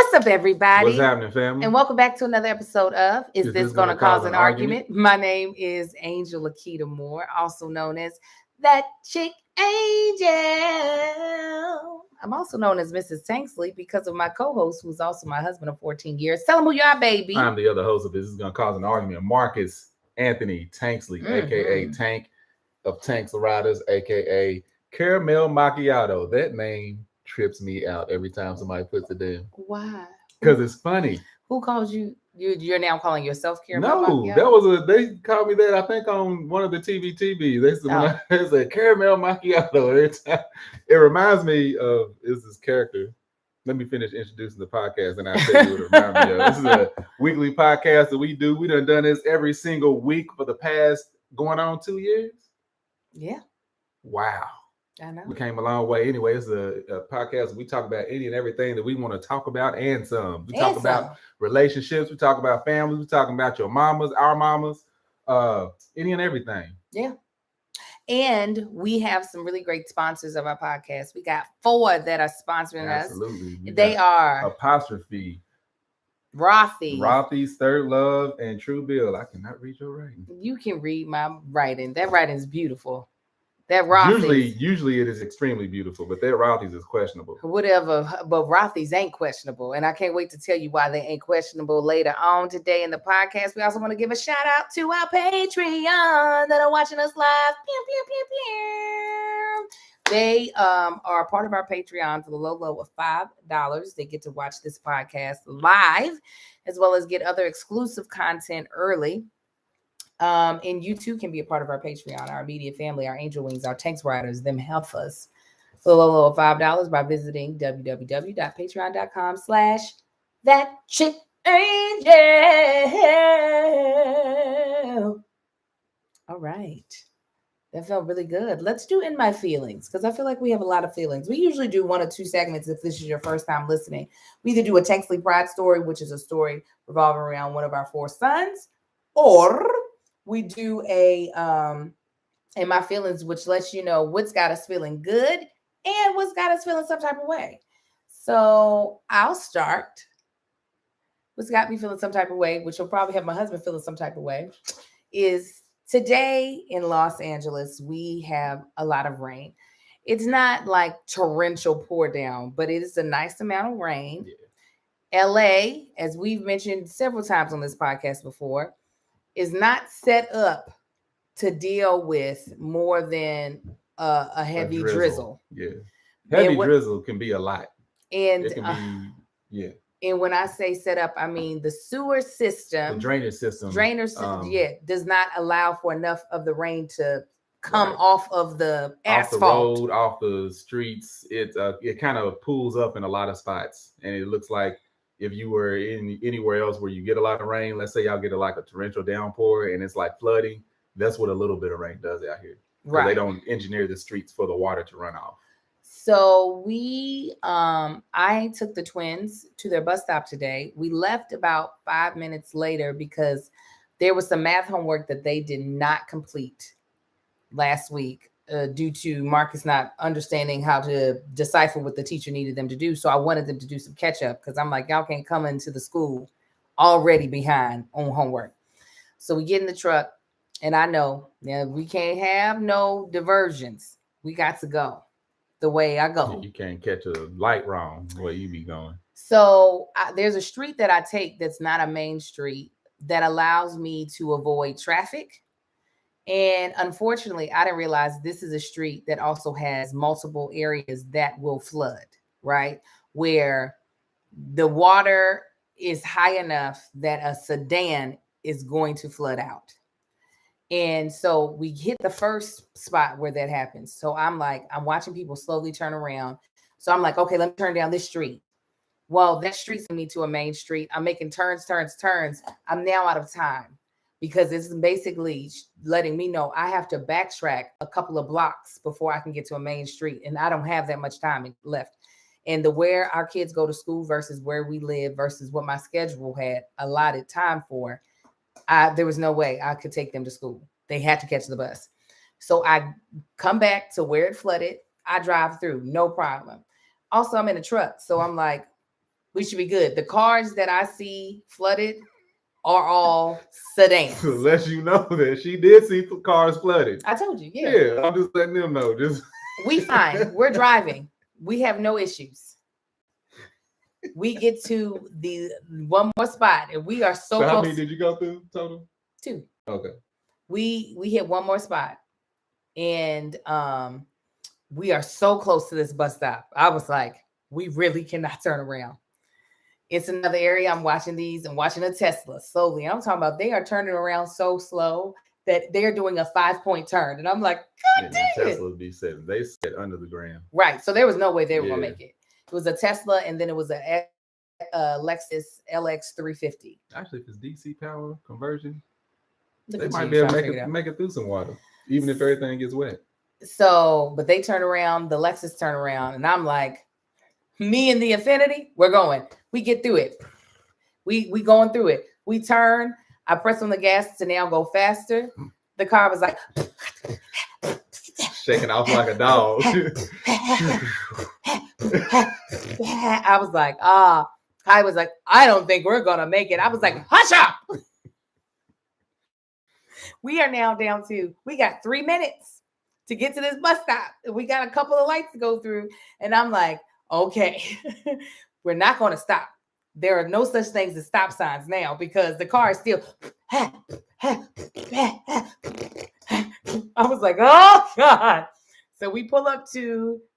What's up, everybody? What's happening, family? And welcome back to another episode of Is This Gonna Cause an Argument? My name is Angel Akita Moore, also known as That Chick Angel. I'm also known as Mrs. Tanksley because of my co-host, who's also my husband of 14 years. Tell him who you are, baby. I'm the other host of This Is Gonna Cause an Argument, Marcus Anthony Tanksley, aka Tank of Tanks Riders, aka Caramel Macchiato. That name trips me out every time somebody puts it in. Why? Because it's funny. Who calls you? You're now calling yourself Caramel Macchiato? No, they called me that, I think, on one of the TVs. They said Caramel Macchiato every time. It reminds me of this character. Let me finish introducing the podcast and I'll tell you what it reminds me of. This is a weekly podcast that we do. We done this every single week for the past going on 2 years. Yeah. Wow. I know. We came a long way. Anyway, it's a podcast. We talk about any and everything that we want to talk about and some. We talk about relationships. We talk about families. We talking about your mamas, our mamas, any and everything. Yeah. And we have some really great sponsors of our podcast. We got 4 that are sponsoring us. Absolutely. They are Apostrophe, Rothy's, Third Love, and True Bill. I cannot read your writing. You can read my writing. That writing is beautiful. That Rothy's. Usually it is extremely beautiful, but that Rothy's is questionable. Whatever, but Rothy's ain't questionable. And I can't wait to tell you why they ain't questionable later on today in the podcast. We also want to give a shout out to our Patreon that are watching us live. Pew, pew, pew, pew. They are part of our Patreon for the low of $5. They get to watch this podcast live, as well as get other exclusive content early. And you too can be a part of our Patreon, our immediate family, our angel wings, our tanks riders, them help us for the low of $5 by visiting www.patreon.com/thatchickangel. All right. That felt really good. Let's do In My Feelings, because I feel like we have a lot of feelings. We usually do 1 or 2 segments if this is your first time listening. We either do a Tanksley Pride story, which is a story revolving around one of our 4 sons, or we do a In My Feelings, which lets you know what's got us feeling good and what's got us feeling some type of way. So I'll start. What's got me feeling some type of way, which will probably have my husband feeling some type of way, is today in Los Angeles, we have a lot of rain. It's not like torrential pour down, but it is a nice amount of rain. Yeah. LA, as we've mentioned several times on this podcast before, is not set up to deal with more than a heavy drizzle. Yeah. Heavy drizzle can be a lot. And it can be, yeah. And when I say set up, I mean the sewer system, the drainage system, does not allow for enough of the rain to come off of the asphalt, off the road, off the streets. It kind of pools up in a lot of spots, and it looks like if you were in anywhere else where you get a lot of rain, let's say y'all get a torrential downpour and it's like flooding, that's what a little bit of rain does out here. Right. They don't engineer the streets for the water to run off. So I took the twins to their bus stop today. We left about 5 minutes later because there was some math homework that they did not complete last week due to Marcus not understanding how to decipher what the teacher needed them to do. So I wanted them to do some catch up because I'm like, y'all can't come into the school already behind on homework. So we get in the truck and I know we can't have no diversions. We got to go the way I go. You can't catch a light wrong the way you be going. So there's a street that I take that's not a main street that allows me to avoid traffic. And unfortunately, I didn't realize this is a street that also has multiple areas that will flood, right? Where the water is high enough that a sedan is going to flood out. And so we hit the first spot where that happens. So I'm watching people slowly turn around. So I'm like, okay, let me turn down this street. Well, that street's leading me to a main street. I'm making turns. I'm now out of time because it's basically letting me know I have to backtrack a couple of blocks before I can get to a main street. And I don't have that much time left. And where our kids go to school versus where we live versus what my schedule had allotted time for, there was no way I could take them to school. They had to catch the bus. So I come back to where it flooded. I drive through, no problem. Also, I'm in a truck. So I'm like, We should be good. The cars that I see flooded are all sedans. Unless you know that she did see cars flooded. I told you, yeah. Yeah, I'm just letting them know. Just we fine. We're driving. We have no issues. We get to the one more spot, and we are so close. How many did you go through total? 2. Okay. We hit one more spot, and we are so close to this bus stop. I was like, we really cannot turn around. It's another area. I'm watching these and watching a Tesla slowly. I'm talking about they are turning around so slow that they're doing a 5-point turn. And I'm like, God damn it. Teslas be set. They sit under the ground. Right. So there was no way they were going to make it. It was a Tesla, and then it was a Lexus LX 350. Actually, if it's DC power conversion, Look they might be able to make it through some water, even if everything gets wet. So, but they turn around, the Lexus turn around, and I'm like, me and the Infinity, we're going. We get through it. We going through it. We turn. I press on the gas to now go faster. The car was like shaking off like a dog. I was like, I was like, I don't think we're gonna make it. I was like, hush up. We are now down to, we got 3 minutes to get to this bus stop. We got a couple of lights to go through. And I'm like, okay, we're not going to stop. There are no such things as stop signs now because the car is still. I was like, oh, God. So we pull up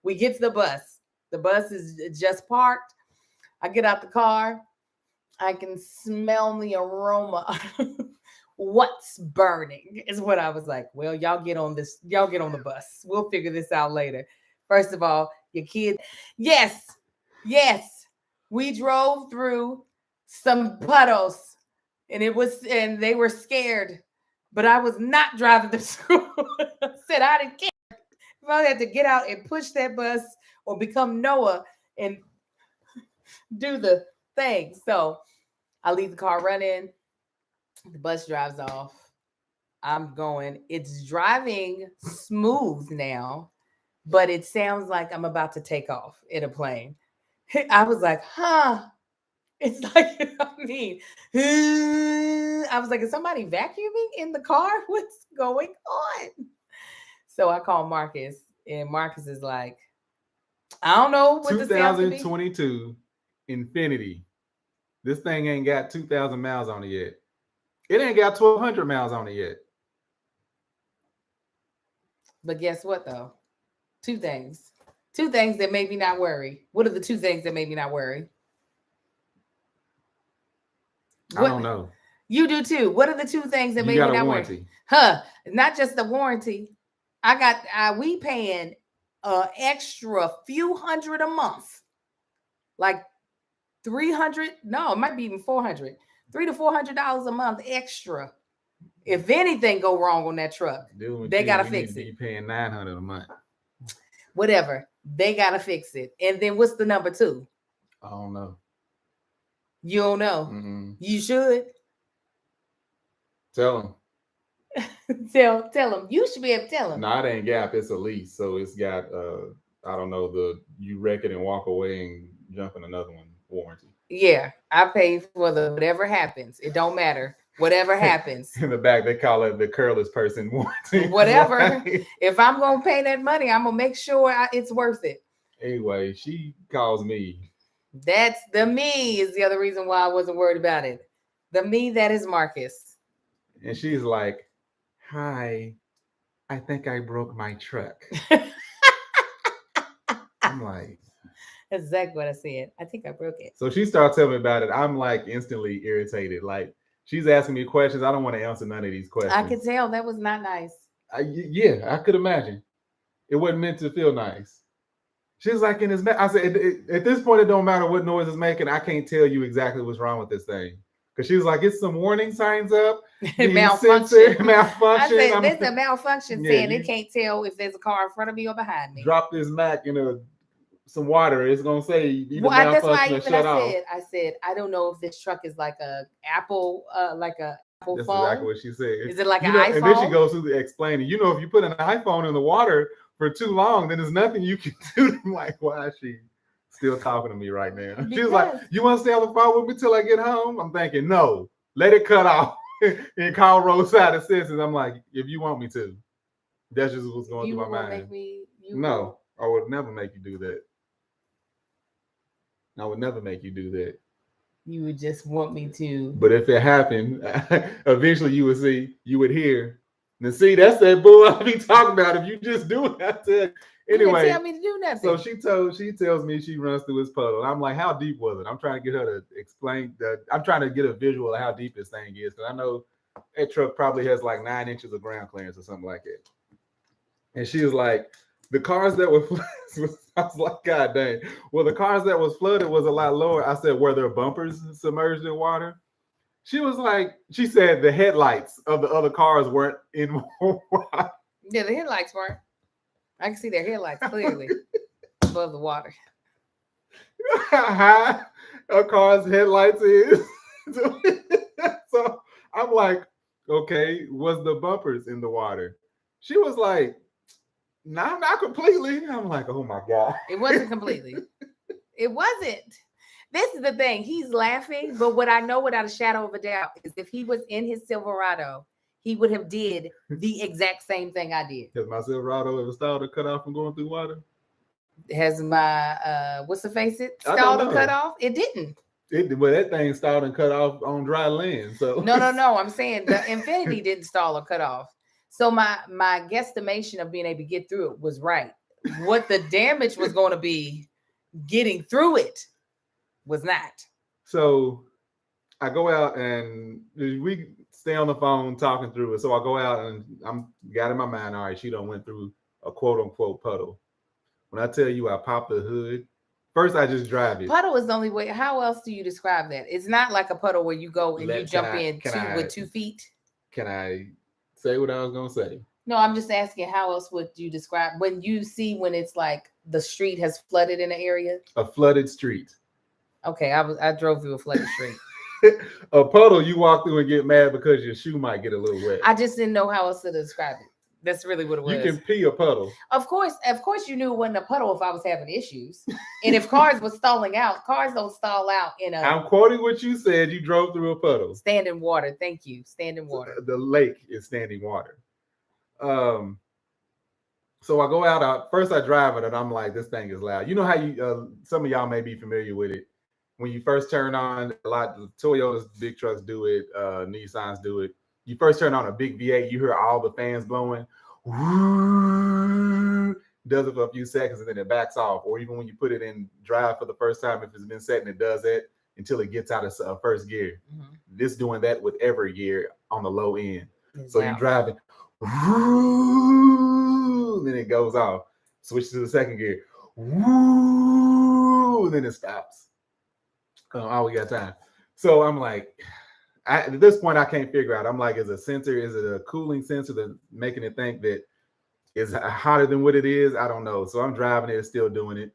we get to the bus. The bus is just parked. I get out the car. I can smell the aroma. What's burning is what I was like. Well, y'all get on this. Y'all get on the bus. We'll figure this out later. First of all, your kids. Yes. We drove through some puddles, and they were scared, but I was not driving them to school. I said I didn't care. If I had to get out and push that bus or become Noah and do the thing. So I leave the car running. The bus drives off. I'm going. It's driving smooth now, but it sounds like I'm about to take off in a plane. I was like, it's like, I was like, is somebody vacuuming in the car? What's going on? So I called Marcus, and Marcus is like, I don't know what 2022 Infinity. This thing ain't got 2,000 miles on it yet. It ain't got 1,200 miles on it yet. But guess what, though? 2 things. 2 things that made me not worry. What are the 2 things that made me not worry? I don't know. You do too. What are the 2 things that made me not worry? Not just the warranty. We paying extra few hundred a month. Like 300. No, it might be even 400. $300 to $400 a month extra. If anything go wrong on that truck, they gotta fix it. You paying $900 a month. Whatever, they gotta fix it. And then what's the number 2? I don't know. You don't know? Mm-hmm. You should tell them. tell them. You should be able to tell them. No, it ain't Gap. It's a lease, so it's got I don't know, you wreck it and walk away and jump in another one warranty. Yeah, I pay for the whatever happens. It don't matter. Whatever happens. In the back, they call it the careless person warranty. Whatever. Like, if I'm going to pay that money, I'm going to make sure it's worth it. Anyway, she calls me. That's the me is the other reason why I wasn't worried about it. The me that is Marcus. And she's like, hi, I think I broke my truck. I'm like. That's exactly what I said. I think I broke it. So she starts telling me about it. I'm like instantly irritated. Like, she's asking me questions. I don't want to answer none of these questions. I could tell that was not nice. Yeah, I could imagine. It wasn't meant to feel nice. She's like, I said, at this point, it don't matter what noise it's making. I can't tell you exactly what's wrong with this thing. Because she was like, it's some warning signs up. Malfunction. I said, there's a malfunction saying it can't tell if there's a car in front of me or behind me. Drop this Mac in some water. It's going to say either that's why I said, I don't know if this truck is like a Apple, phone. That's exactly what she said. Is it like an iPhone? And then she goes through the explaining. If you put an iPhone in the water for too long, then there's nothing you can do. I'm like, why is she still talking to me right now. Because She was like, "You want to stay on the phone with me till I get home?" I'm thinking, no, let it cut off and call roadside assistance. I'm like, if you want me to, that's just what's going through my mind. No, I would never make you do that. I would never make you do that. You would just want me to. But if it happened, eventually you would see, you would hear. Now, see, that's that bull I be talking about. If you just do it, I tell. Anyway, you didn't tell me to do nothing. So she tells me she runs through this puddle. I'm like, how deep was it? I'm trying to get her to explain that. I'm trying to get a visual of how deep this thing is, because I know that truck probably has like 9 inches of ground clearance or something like that. And she was like, the cars that were I was like, God dang. Well, the cars that was flooded was a lot lower. I said, were there bumpers submerged in water? She was like, she said the headlights of the other cars weren't in water. Yeah, the headlights weren't. I can see their headlights clearly above the water. How high a car's headlights is. So I'm like, okay, was the bumpers in the water? She was like, no, not completely. I'm like, oh my God. It wasn't completely. It wasn't. This is the thing. He's laughing, but what I know without a shadow of a doubt is if he was in his Silverado, he would have did the exact same thing I did. Has my Silverado ever stalled or cut off from going through water? Has my what's the face it stalled or cut off? It didn't. Well, that thing stalled and cut off on dry land. So no. I'm saying the Infiniti didn't stall or cut off. So my guesstimation of being able to get through it was right. What the damage was going to be getting through it was not. So I go out and we stay on the phone talking through it. So I go out and I'm got in my mind, all right, she done went through a quote unquote puddle. When I tell you I pop the hood, first I just drive it. Puddle is the only way. How else do you describe that? It's not like a puddle where you go and you jump in with 2 feet. Can I say what I was gonna say? No, I'm just asking, how else would you describe when you see when it's like the street has flooded in an area? A flooded street. Okay, I drove through a flooded street. A puddle you walk through and get mad because your shoe might get a little wet. I just didn't know how else to describe it. That's really what it was. You can pee a puddle. Of course, you knew it wasn't a puddle if I was having issues. And if cars were stalling out, cars don't stall out in a... I'm quoting what you said. You drove through a puddle. Standing water. Thank you. Standing water. The lake is standing water. So I go out. First I drive it and I'm like, this thing is loud. You know how you, some of y'all may be familiar with it. When you first turn on, a lot of Toyota's big trucks do it, Nissans do it. You first turn on a big V8, you hear all the fans blowing. Does it for a few seconds and then it backs off. Or even when you put it in drive for the first time, if it's been set and it does that until it gets out of first gear. Mm-hmm. This doing that with every gear on the low end. So you're driving, then it goes off. Switch to the second gear, then it stops. Oh, we got time. So I'm like, at this point, I can't figure out. I'm like, is a sensor, is it a cooling sensor that's making it think that it's hotter than what it is? I don't know. So I'm driving it, still doing it.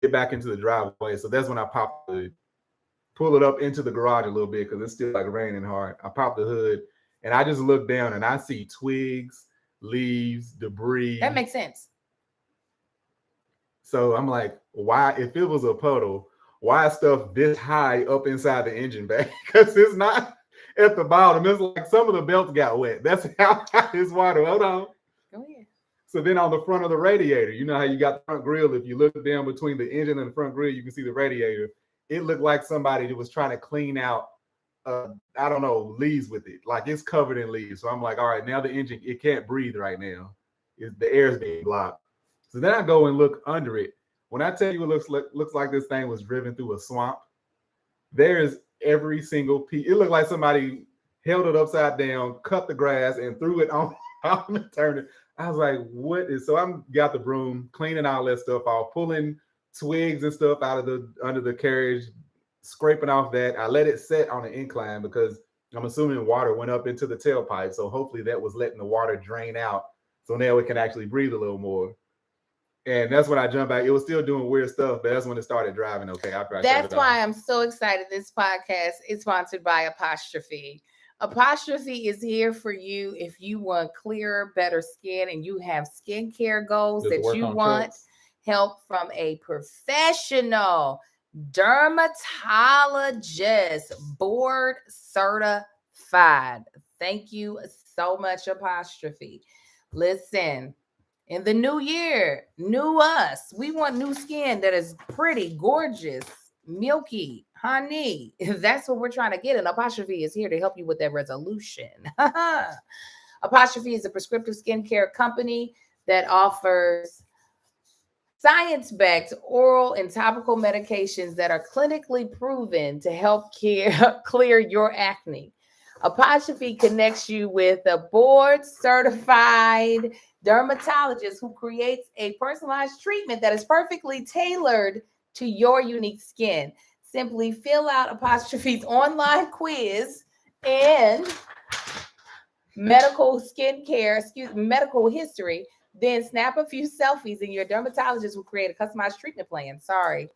Get back into the driveway. So that's when I pull it up into the garage a little bit because it's still like raining hard. I pop the hood and I just look down and I see twigs, leaves, debris. That makes sense. So I'm like, why, if it was a puddle, why is stuff this high up inside the engine bay? Because it's not at the bottom. It's like some of the belts got wet. That's how high this water. Hold on. Go ahead. So then on the front of the radiator, you know how you got the front grill. If you look down between the engine and the front grill, you can see the radiator. It looked like somebody that was trying to clean out, I don't know, leaves with it. Like it's covered in leaves. So I'm like, all right, now the engine, it can't breathe right now. The air is being blocked. So then I go and look under it. When I tell you it looks like this thing was driven through a swamp, there is every single piece. It looked like somebody held it upside down, cut the grass, and threw it on and turned it. I was like, what is? So I'm got the broom, cleaning all that stuff off, pulling twigs and stuff out of under the carriage, scraping off that. I let it set on an incline because I'm assuming water went up into the tailpipe. So hopefully that was letting the water drain out. So now it can actually breathe a little more. And that's when I jumped back. It was still doing weird stuff, but that's when it started driving. Okay, that's why I'm so excited. This podcast is sponsored by Apostrophe. Apostrophe is here for you if you want clearer, better skin and you have skincare goals that you want. Trucks? help from a professional dermatologist, board certified. Thank you so much, Apostrophe. Listen, in the new year, new us, we want new skin that is pretty, gorgeous, milky, honey. That's what we're trying to get. And Apostrophe is here to help you with that resolution. Apostrophe is a prescriptive skincare company that offers science-backed oral and topical medications that are clinically proven to help clear your acne. Apostrophe connects you with a board-certified dermatologist who creates a personalized treatment that is perfectly tailored to your unique skin. Simply fill out Apostrophe's online quiz and medical history. Then snap a few selfies and your dermatologist will create a customized treatment plan. Sorry,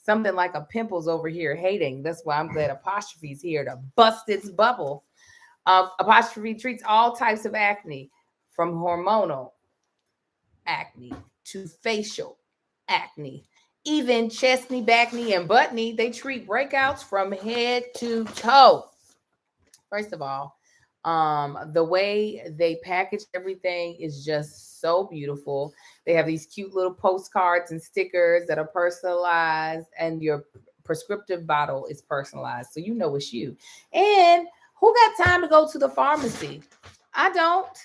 something like a pimples over here hating. That's why I'm glad Apostrophe's here to bust its bubble. Apostrophe treats all types of acne, from hormonal acne to facial acne, even chestney, backney, and buttney. They treat breakouts from head to toe. First of all, the way they package everything is just so beautiful. They have these cute little postcards and stickers that are personalized, and your prescriptive bottle is personalized, so you know it's you. And who got time to go to the pharmacy? I don't.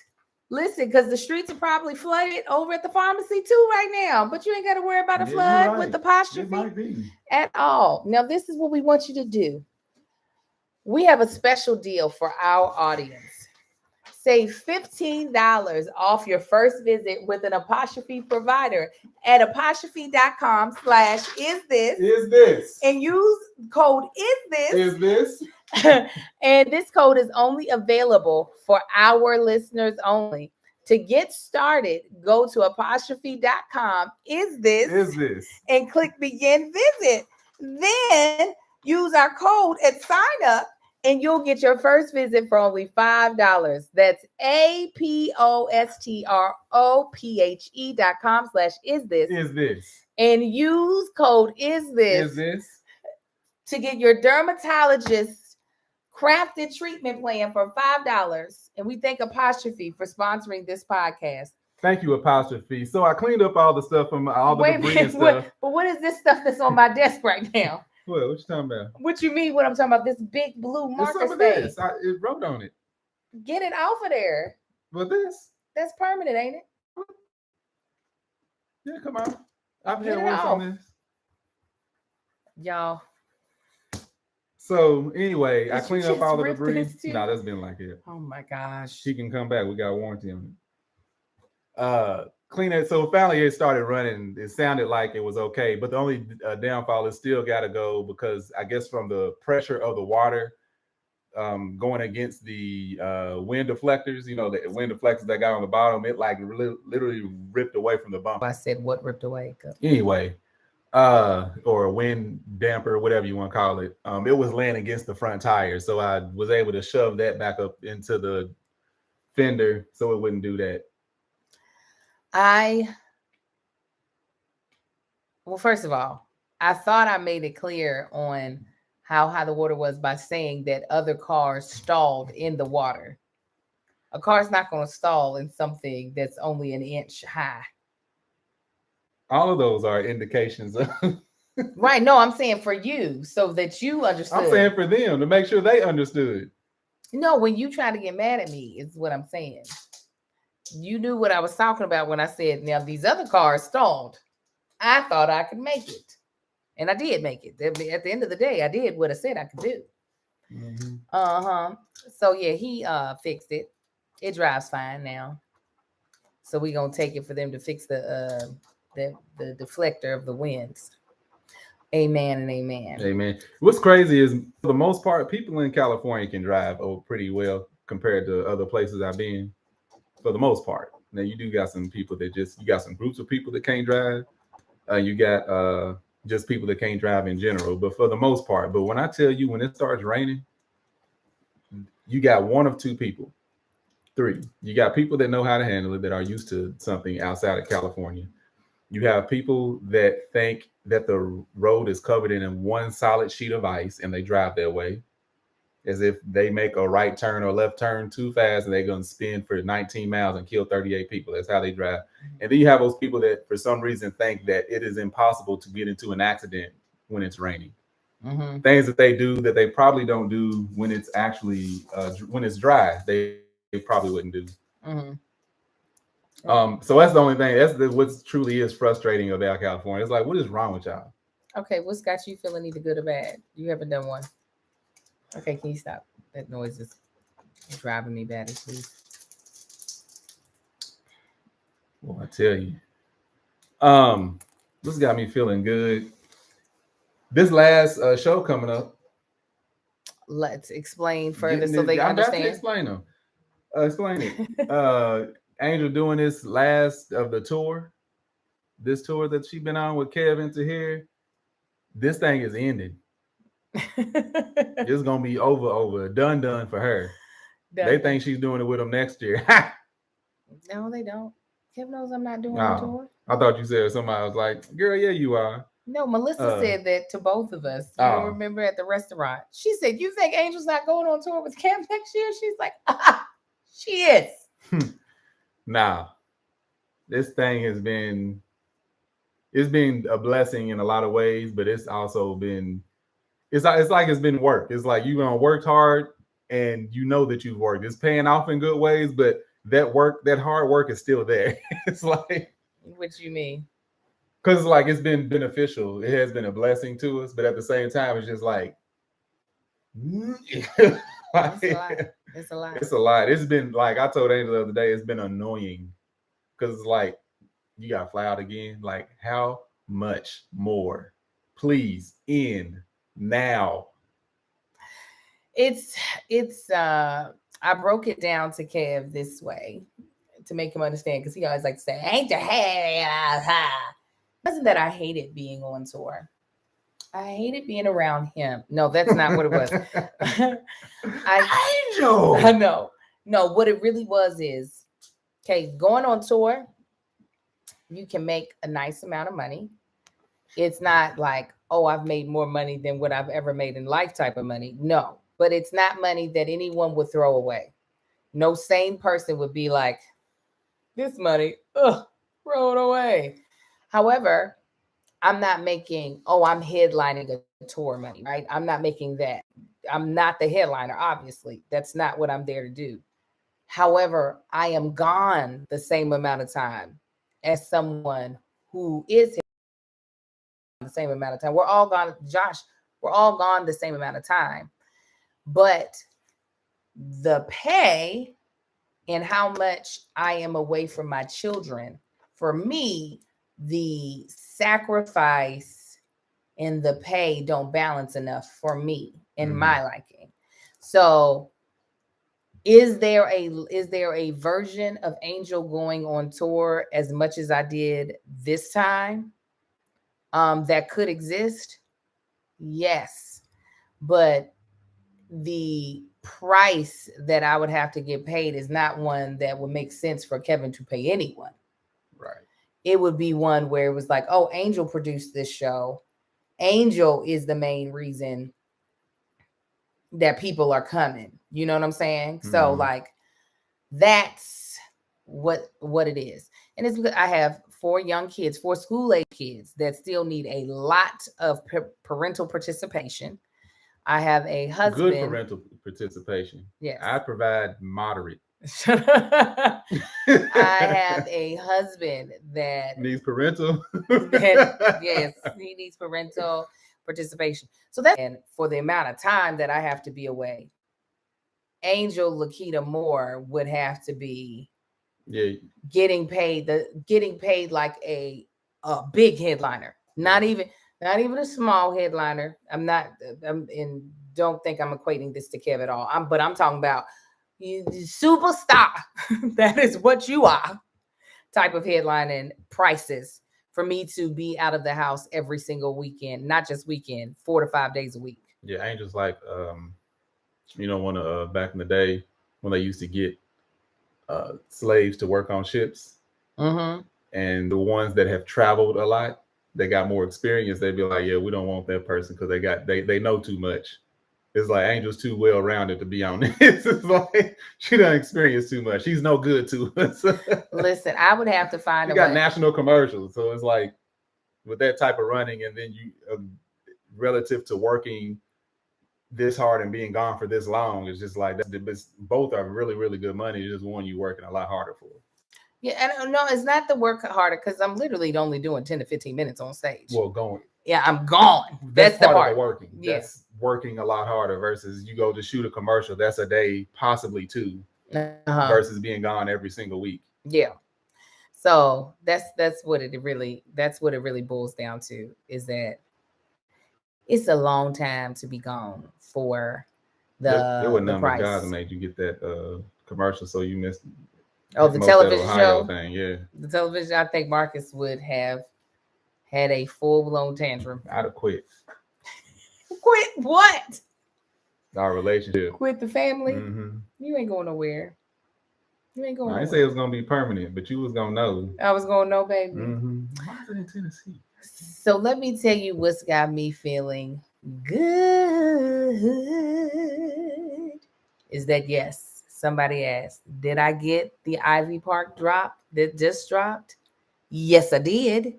Listen, because the streets are probably flooded over at the pharmacy too right now, but you ain't got to worry about a flood with Apostrophe at all. Now, this is what we want you to do. We have a special deal for our audience. Save $15 off your first visit with an Apostrophe provider at apostrophe.com/isthis and use code isthis. And this code is only available for our listeners only. To get started, go to apostrophe.com/isthis and click begin visit. Then use our code at sign up and you'll get your first visit for only $5. That's apostrophe.com/isthis and use code isthis to get your dermatologist crafted treatment plan for $5. And we thank Apostrophe for sponsoring this podcast. Thank you, Apostrophe. So I cleaned up all the stuff from all the debris and stuff. But what is this stuff that's on my desk right now? What you talking about? What you mean what I'm talking about? This big blue marker stain. It wrote on it. Get it off of there. But that's permanent, ain't it? Yeah, come on. I've had words on this. Y'all. So anyway, I cleaned up all the debris. No, that's been like it. Oh my gosh. She can come back. We got a warranty on it. Clean it. So finally it started running. It sounded like it was okay, but the only downfall is still got to go because I guess from the pressure of the water going against the wind deflectors, the wind deflectors that got on the bottom, it like literally ripped away from the bumper. I said what ripped away? Anyway, or a wind damper, whatever you want to call it. It was laying against the front tire, so I was able to shove that back up into the fender so it wouldn't do that. Well, first of all, I thought I made it clear on how high the water was by saying that other cars stalled in the water. A car's not going to stall in something that's only an inch high. All of those are indications of right. No, I'm saying for you so that you understood. I'm saying for them to make sure they understood. No, when you try to get mad at me is what I'm saying. You knew what I was talking about when I said, now these other cars stalled. I thought I could make it. And I did make it. At the end of the day, I did what I said I could do. Mm-hmm. So yeah, he fixed it. It drives fine now. So we're going to take it for them to fix the deflector of the winds. Amen and amen. Amen. What's crazy is for the most part, people in California can drive pretty well compared to other places I've been. For the most part. Now you do got some people that you got some groups of people that can't drive. You got just people that can't drive in general, but for the most part. But when I tell you, when it starts raining, you got one of two people. Three. You got people that know how to handle it, that are used to something outside of California. You have people that think that the road is covered in one solid sheet of ice and they drive their way as if they make a right turn or left turn too fast and they're going to spin for 19 miles and kill 38 people. That's how they drive. And then you have those people that for some reason think that it is impossible to get into an accident when it's raining. Mm-hmm. Things that they do that they probably don't do when it's actually when it's dry, they probably wouldn't do. Mm-hmm. So that's the only thing. What truly is frustrating about California. It's like, what is wrong with y'all? Okay, what's got you feeling either good or bad? You haven't done one. Okay, can you stop? That noise is driving me batty, please. Well, I tell you, this got me feeling good. This last show coming up. Let's explain further so they understand. I'm explain them. Explain it. Angel doing this last of the tour. This tour that she's been on with Kevin to here. This thing is ending. It's gonna be over, done for her. They think she's doing it with him next year. No, they don't. Kevin knows I'm not doing the tour. I thought you said somebody was like, "Girl, yeah, you are." No, Melissa said that to both of us. You don't remember at the restaurant? She said, "You think Angel's not going on tour with Cam next year?" She's like, "She is." Nah, this thing has been. It's been a blessing in a lot of ways, but it's also been. It's like it's been work. It's like you're gonna work hard, and you know that you've worked. It's paying off in good ways, but that hard work is still there. It's like, what you mean? Because like it's been beneficial. It has been a blessing to us, but at the same time, it's just like, it's a lot. It's a lot. It's a lot. It's been like I told Angel the other day. It's been annoying because it's like you got to fly out again. Like how much more? Please end now. It's I broke it down to Kev this way to make him understand because he always like to say, "Ain't the hey." It wasn't that I hated being on tour. I hated being around him. No, that's not what it was. Angel. I know. No, what it really was is, okay, going on tour, you can make a nice amount of money. It's not like, oh, I've made more money than what I've ever made in life type of money. No, but it's not money that anyone would throw away. No sane person would be like, this money, throw it away. However, I'm not making, I'm headlining a tour money, right? I'm not making that. I'm not the headliner, obviously. That's not what I'm there to do. However, I am gone the same amount of time as someone who is the same amount of time. We're all gone, Josh, we're all gone the same amount of time. But the pay and how much I am away from my children, for me, the sacrifice and the pay don't balance enough for me in my liking. So is there a version of Angel going on tour as much as I did this time that could exist? Yes. But the price that I would have to get paid is not one that would make sense for Kevin to pay anyone. Right. It would be one where it was like, oh, Angel produced this show. Angel is the main reason that people are coming. You know what I'm saying? Mm-hmm. So like, that's what it is. And it's because I have 4 young kids, 4 school-age kids that still need a lot of parental participation. I have a husband. Good parental participation. Yes. I provide moderate. I have a husband that needs parental. Yes, he needs parental participation. So that's, and for the amount of time that I have to be away, Angel Lakita Moore would have to be getting paid like a big headliner, not even a small headliner. Don't think I'm equating this to Kev at all. But I'm talking about superstar. That is what you are. Type of headlining prices for me to be out of the house every single weekend, not just weekend, 4 to 5 days a week. Yeah, Angel's like, when back in the day when they used to get slaves to work on ships, and And the ones that have traveled a lot, they got more experience. They'd be like, yeah, we don't want that person because they know too much. It's like Angel's too well rounded to be on this. It's like she done experienced too much. She's no good to us. Listen, I would have to find. You got national commercials, so it's like with that type of running, and then you relative to working this hard and being gone for this long, it's just like both are really, really good money. It's just one you working a lot harder for. Yeah, and no, it's not the work harder because I'm literally only doing 10 to 15 minutes on stage. Well, going. Yeah, I'm gone. That's part the part. Of the working. Yeah. That's working a lot harder versus you go to shoot a commercial. That's a day, possibly two, versus being gone every single week. Yeah. So that's what it really boils down to, is that it's a long time to be gone for there were a number price. of guys that made you get that commercial, so you missed. Oh, the television show thing, yeah. The television. I think Marcus would have had a full-blown tantrum. I'd have quit. Quit what? Our relationship. Quit the family. Mm-hmm. You ain't going nowhere. You ain't going. I didn't say it was gonna be permanent, but you was gonna know. I was gonna know, baby. Mm-hmm. Why is it in Tennessee? So let me tell you what's got me feeling good. Is that yes? Somebody asked, did I get the Ivy Park drop that just dropped? Yes, I did.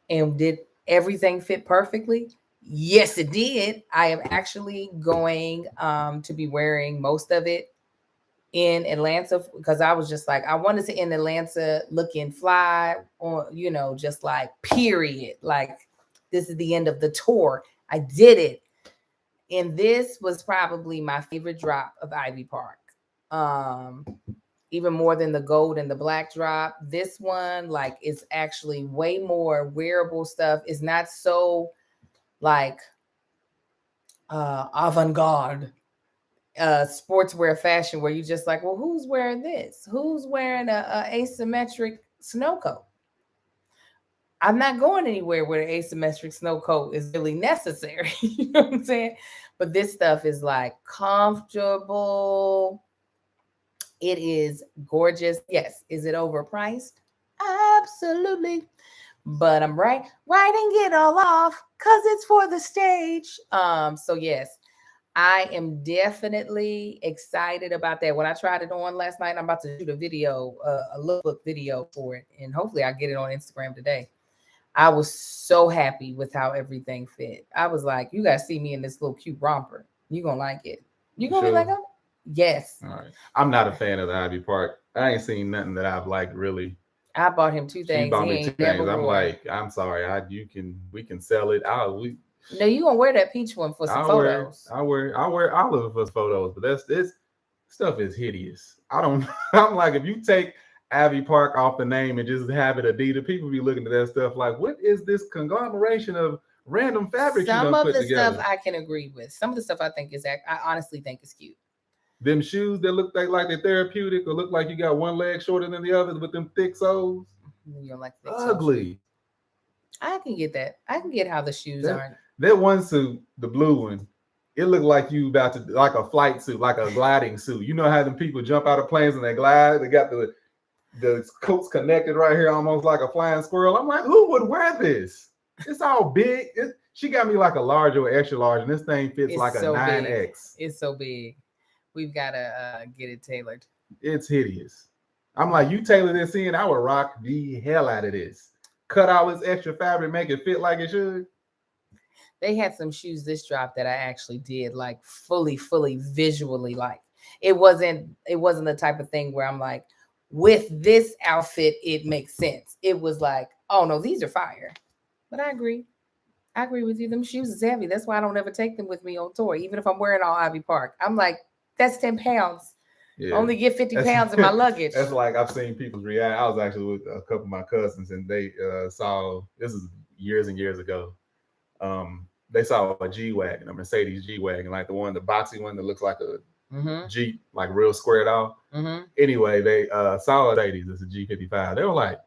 And did everything fit perfectly? Yes, it did. I am actually going to be wearing most of it in Atlanta because I was just like, I wanted to end Atlanta looking fly, or, just like period. Like this is the end of the tour. I did it. And this was probably my favorite drop of Ivy Park. Even more than the gold and the black drop. This one, like, is actually way more wearable stuff. It's not so like avant-garde sportswear fashion where you just like, well, who's wearing this? Who's wearing a asymmetric snow coat? I'm not going anywhere where the asymmetric snow coat is really necessary. You know what I'm saying? But this stuff is like comfortable. It is gorgeous. Yes. Is it overpriced? Absolutely. But I'm writing it all off because it's for the stage. So yes, I am definitely excited about that. When I tried it on last night, I'm about to shoot a video, a lookbook video for it. And hopefully I'll get it on Instagram today. I was so happy with how everything fit. I was like, you guys see me in this little cute romper. You're going to like it. You're going to be like, oh, yes. All right. I'm not a fan of the Ivy Park. I ain't seen nothing that I've liked really. I bought him two things. She bought me two things. I'm like, I'm sorry. We can sell it. No, you gonna wear that peach one for some photos. I wear all of it for photos, but this stuff is hideous. I'm like, if you take Ivy Park off the name and just have it Adidas, people be looking at that stuff like, what is this conglomeration of random fabrics? Some of the stuff I can agree with. Some of the stuff I honestly think is cute. Them shoes that look like they're therapeutic or look like you got one leg shorter than the other with them thick soles. You don't like thick ugly. Soles. I can get that. I can get how the shoes aren't. That one suit, the blue one, it looked like you about to like a flight suit, like a gliding suit. You know how them people jump out of planes and they glide? They got the coats connected right here, almost like a flying squirrel. I'm like, who would wear this? It's all big. She got me like a large or extra large, and this thing fits like a 9X. Big. It's so big. We've got to get it tailored. It's hideous. I'm like, you tailor this in, I would rock the hell out of this. Cut all this extra fabric, make it fit like it should. They had some shoes this drop that I actually did like fully visually like. It wasn't the type of thing where I'm like, with this outfit, it makes sense. It was like, oh no, these are fire. But I agree. I agree with you. Them shoes is heavy. That's why I don't ever take them with me on tour. Even if I'm wearing all Ivy Park, I'm like, that's 10 pounds. Yeah. Only get 50 pounds in my luggage. That's like I've seen people's react. I was actually with a couple of my cousins, and they saw, this is years and years ago. They saw a G-Wagon, a Mercedes G-Wagon, like the boxy one that looks like a Jeep, like real squared off. Anyway, they saw a Mercedes. It's a G55. They were like,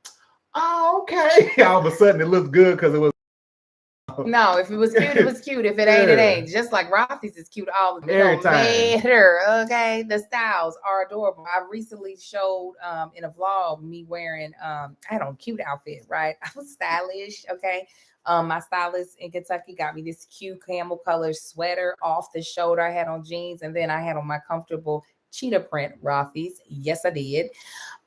oh, okay. All of a sudden, it looked good because it was No, if it was cute, it was cute. If it ain't, it ain't. Just like Rothy's is cute all the time. It don't matter. Okay. The styles are adorable. I recently showed in a vlog me wearing I had on a cute outfit, right? I was stylish. Okay. My stylist in Kentucky got me this cute camel color sweater off the shoulder. I had on jeans, and then I had on my comfortable cheetah print Rothy's. Yes, I did.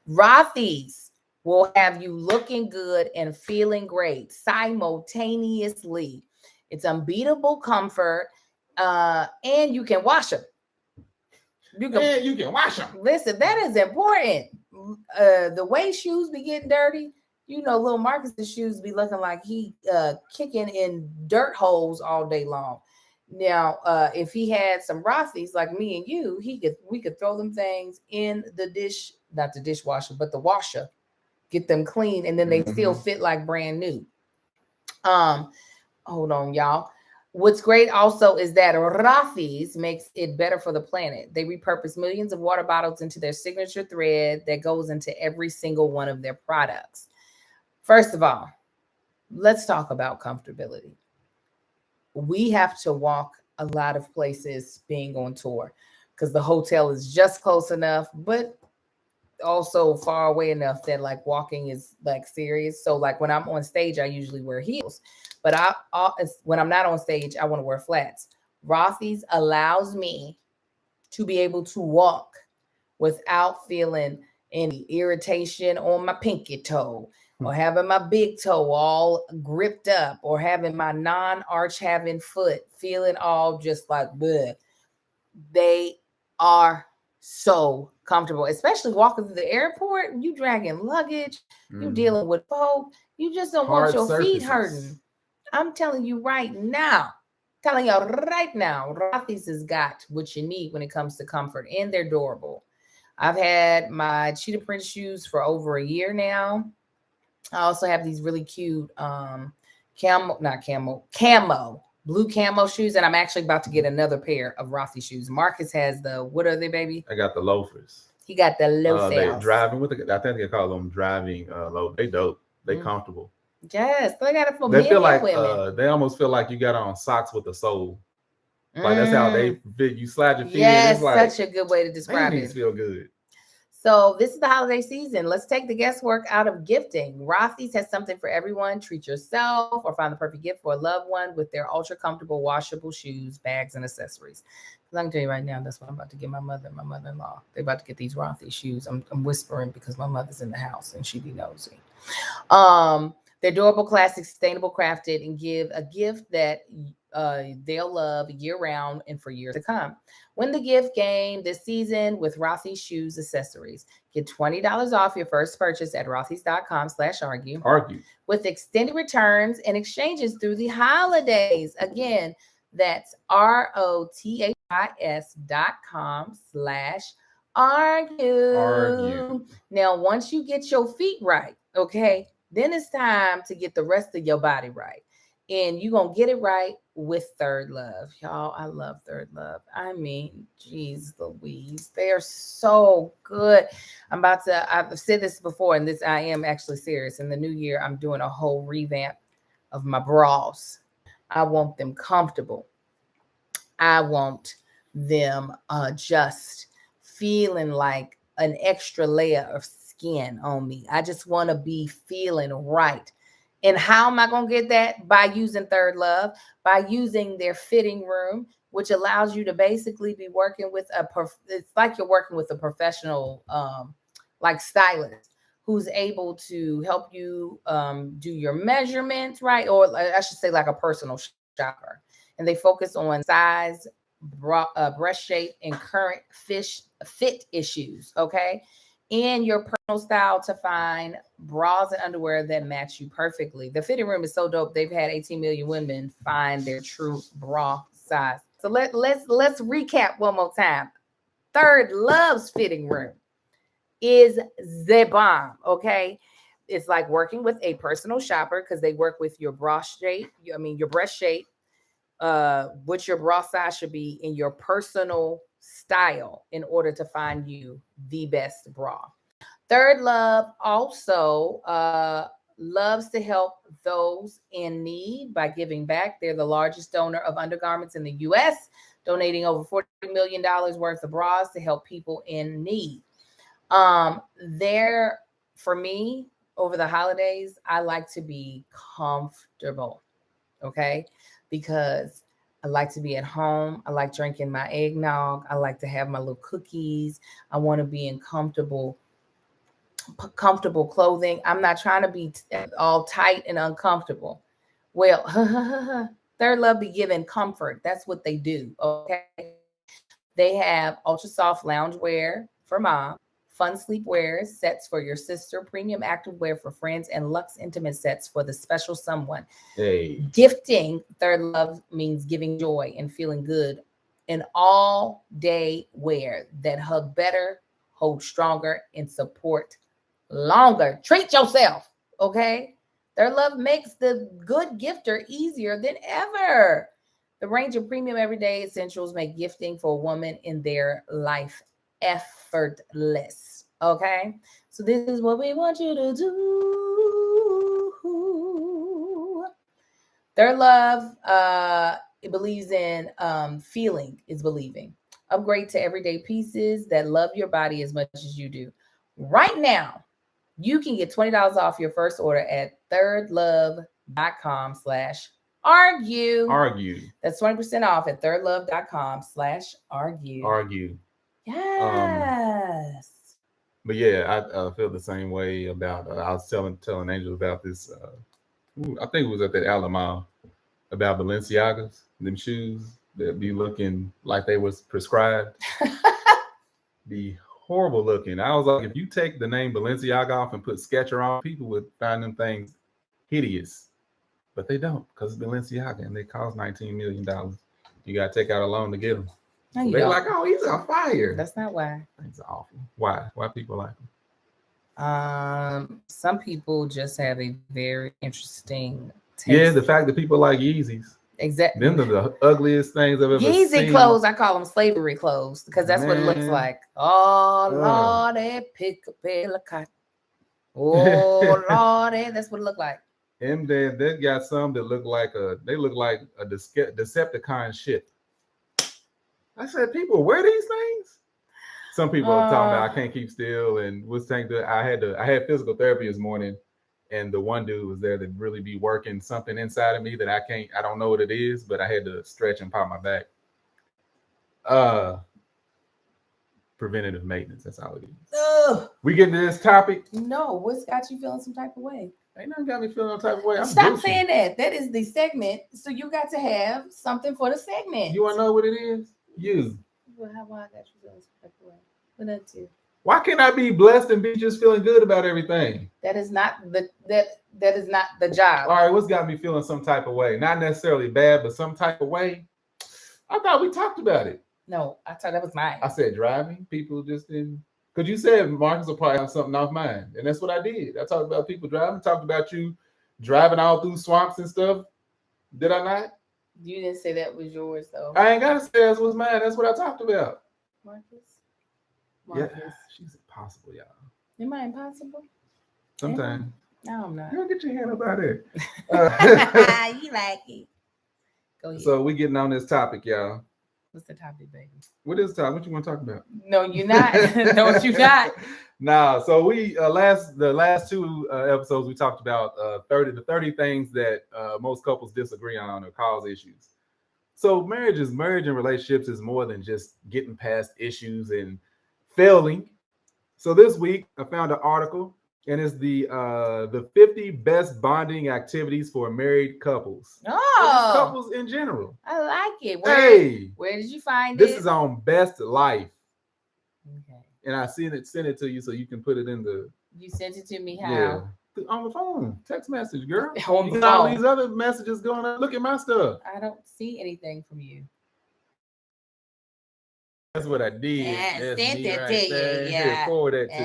Rothy's will have you looking good and feeling great simultaneously. It's unbeatable comfort, and you can wash them. You can wash them. Listen, that is important. The way shoes be getting dirty, you know, little Marcus's shoes be looking like he kicking in dirt holes all day long. Now, if he had some Rothy's like me and you, we could throw them things in the dish, not the dishwasher, but the washer, get them clean, and then they still fit like brand new. Hold on, y'all. What's great also is that Rothy's makes it better for the planet. They repurpose millions of water bottles into their signature thread that goes into every single one of their products. First of all, let's talk about comfortability. We have to walk a lot of places being on tour because the hotel is just close enough, but also far away enough that like walking is like serious. So like when I'm on stage, I usually wear heels, but when I'm not on stage, I want to wear flats. Rothy's allows me to be able to walk without feeling any irritation on my pinky toe, or having my big toe all gripped up, or having my non-arch having foot feeling all just like bleh. They are so comfortable, especially walking through the airport. You dragging luggage, you dealing with folk, you just don't want your feet hurting. I'm telling you right now, Rothy's has got what you need when it comes to comfort, and they're durable. I've had my cheetah print shoes for over a year now. I also have these really cute camo blue camo shoes, and I'm actually about to get another pair of Rothy shoes. Marcus has what are they, baby? I got the loafers. He got the loafers. They driving with I think they call them driving loafers. They dope. They comfortable. Yes, they got it for men feel like, and women. They almost feel like you got on socks with a sole. Like that's how they fit. You slide your feet in. It's like, such a good way to describe it. Feel good. So this is the holiday season. Let's take the guesswork out of gifting. Rothy's has something for everyone. Treat yourself or find the perfect gift for a loved one with their ultra comfortable washable shoes, bags, and accessories. I can tell you right now, that's what I'm about to get my mother and my mother-in-law. They're about to get these Rothy shoes. I'm whispering because my mother's in the house and she be nosy. They're durable, classic, sustainable, crafted, and give a gift that they'll love year-round and for years to come. Win the gift game this season with Rothy shoes accessories. Get $20 off your first purchase at rothys.com/argue. With extended returns and exchanges through the holidays. Again, that's rothys.com/argue. Now, once you get your feet right, okay, then it's time to get the rest of your body right. And you're going to get it right with Third Love. Y'all, I love Third Love. I mean, geez Louise. They are so good. I've said this before, and I am actually serious. In the new year, I'm doing a whole revamp of my bras. I want them comfortable. I want them just feeling like an extra layer of skin on me. I just want to be feeling right. And how am I going to get that? By using Third Love, by using their fitting room, which allows you to basically be working with it's like you're working with a professional, like stylist, who's able to help you do your measurements, right? Or I should say like a personal shopper. And they focus on size, breast shape, and current fit issues, okay? And your personal style to find bras and underwear that match you perfectly. The fitting room is so dope. They've had 18 million women find their true bra size. So let's recap one more time. Third Love's fitting room is the bomb, okay? It's like working with a personal shopper because they work with your breast shape, your breast shape, what your bra size should be in your personal style in order to find you the best bra. Third Love also loves to help those in need by giving back. They're the largest donor of undergarments in the U.S., donating over $40 million worth of bras to help people in need. There, for me, over the holidays, I like to be comfortable, okay? Because I like to be at home. I like drinking my eggnog. I like to have my little cookies. I want to be in comfortable clothing. I'm not trying to be all tight and uncomfortable. Well, Third Love be giving comfort. That's what they do, okay? They have ultra soft loungewear for mom, fun sleepwear sets for your sister, premium activewear for friends, and luxe intimate sets for the special someone. Hey. Gifting Third Love means giving joy and feeling good in all day wear that hug better, hold stronger, and support longer. Treat yourself, okay? Third Love makes the good gifter easier than ever. The range of premium everyday essentials make gifting for a woman in their life effortless. Okay, so this is what we want you to do. Third Love, it believes in feeling is believing. Upgrade to everyday pieces that love your body as much as you do. Right now, you can get $20 off your first order at thirdlove.com/argue. That's 20% off at thirdlove.com/argue. Argue. Yes. But yeah, I feel the same way about. I was telling Angel about this. I think it was at that Alamo about Balenciagas, them shoes that be looking like they was prescribed. Be horrible looking. I was like, if you take the name Balenciaga off and put Skechers on, people would find them things hideous. But they don't, because it's Balenciaga and they cost $19 million. You got to take out a loan to get them. No, so they're like, oh, he's on fire. That's not why. It's awful. Why? Why people like them? Some people just have a very interesting taste. Yeah, the fact that people like Yeezys. Exactly. Them are the ugliest things I've ever seen. Yeezy clothes, I call them slavery clothes because that's what it looks like. Oh, Lordy, pick a bale of cotton. Oh, Lordy, that's what it looked like. And they got some that look like a Decepticon ship. I said, people wear these things? Some people are talking about I can't keep still and was saying that I had physical therapy this morning, and the one dude was there to really be working something inside of me that I don't know what it is, but I had to stretch and pop my back. Preventative maintenance, that's all it is. We getting to this topic? No, what's got you feeling some type of way? Ain't nothing got me feeling no type of way. Stop saying that. That is the segment, so you got to have something for the segment. You want to know what it is? You. Well, why I got you feeling some type of way? What that too? Why can't I be blessed and be just feeling good about everything? That is not the job. All right, what's got me feeling some type of way? Not necessarily bad, but some type of way. I thought we talked about it. No, I thought that was mine. I said driving. People just didn't. Because you said Marcus will probably have something off mine. And that's what I did. I talked about people driving. Talked about you driving all through swamps and stuff. Did I not? You didn't say that was yours, though. I ain't got to say that was mine. That's what I talked about. Marcus? Yeah, she's impossible, y'all. Am I impossible? Sometimes. No, I'm not. Girl, get your hand up out there. You like it. Go ahead. So we getting on this topic, y'all. What's the topic, baby? What is the topic? What you want to talk about? No, you're not. No, you're not. Nah, so we the last two episodes we talked about 30 things that most couples disagree on or cause issues. So marriage and relationships is more than just getting past issues and failing. So this week I found an article, and it's the 50 best bonding activities for married couples. Oh, couples in general. I like it. Where did you find this? This is on Best Life. Okay. And I sent it to you so you can put it in the. You sent it to me how? Yeah. On the phone, text message, girl. On the phone. All these other messages going on. Look at my stuff. I don't see anything from you. That's what I did. Yeah, sent it to you. Yeah. Forward that to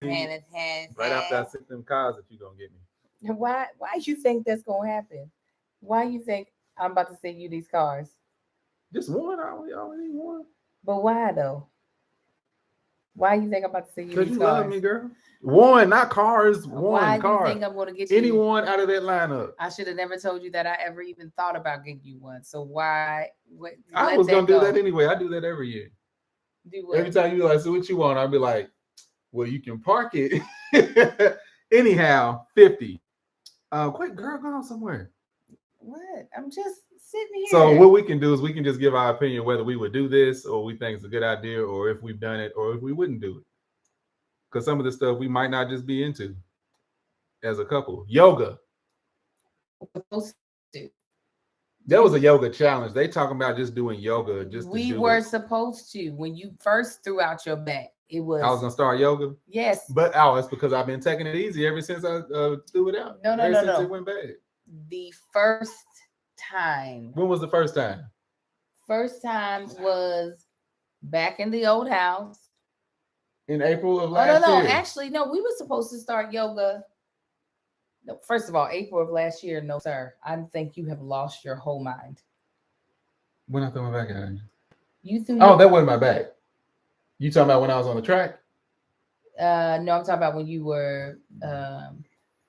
you. Right after I sent them cards that you gonna get me. Why you think that's gonna happen? Why you think I'm about to send you these cards? Just one. I only need one. But why though? Why you think I'm about to say you Because these you love cars? me, girl. One, not cars. Why One car. you think I'm going to get you? Anyone out of that lineup. I should have never told you that I ever even thought about getting you one. So why? What? I was going to do that anyway. I do that every year. Do what? Every time you like, so what you want? I'll be like, well, you can park it. Anyhow, 50. Quick, girl, go on somewhere. What? I'm just sitting here. So what we can do is we can just give our opinion whether we would do this or we think it's a good idea or if we've done it or if we wouldn't do it. Because some of the stuff we might not just be into as a couple. Yoga. That was a yoga challenge. They talking about just doing yoga. We were supposed to. When you first threw out your back, it was. I was gonna start yoga. Yes, but it's because I've been taking it easy ever since I threw it out. No. Since it went bad. The first time. When was the first time? First time was back in the old house. In April of last year. Actually, no. We were supposed to start yoga. No, first of all, April of last year. No, sir. I think you have lost your whole mind. When I threw my back at you threw. That wasn't my back. You talking about when I was on the track? No, I'm talking about when you were. I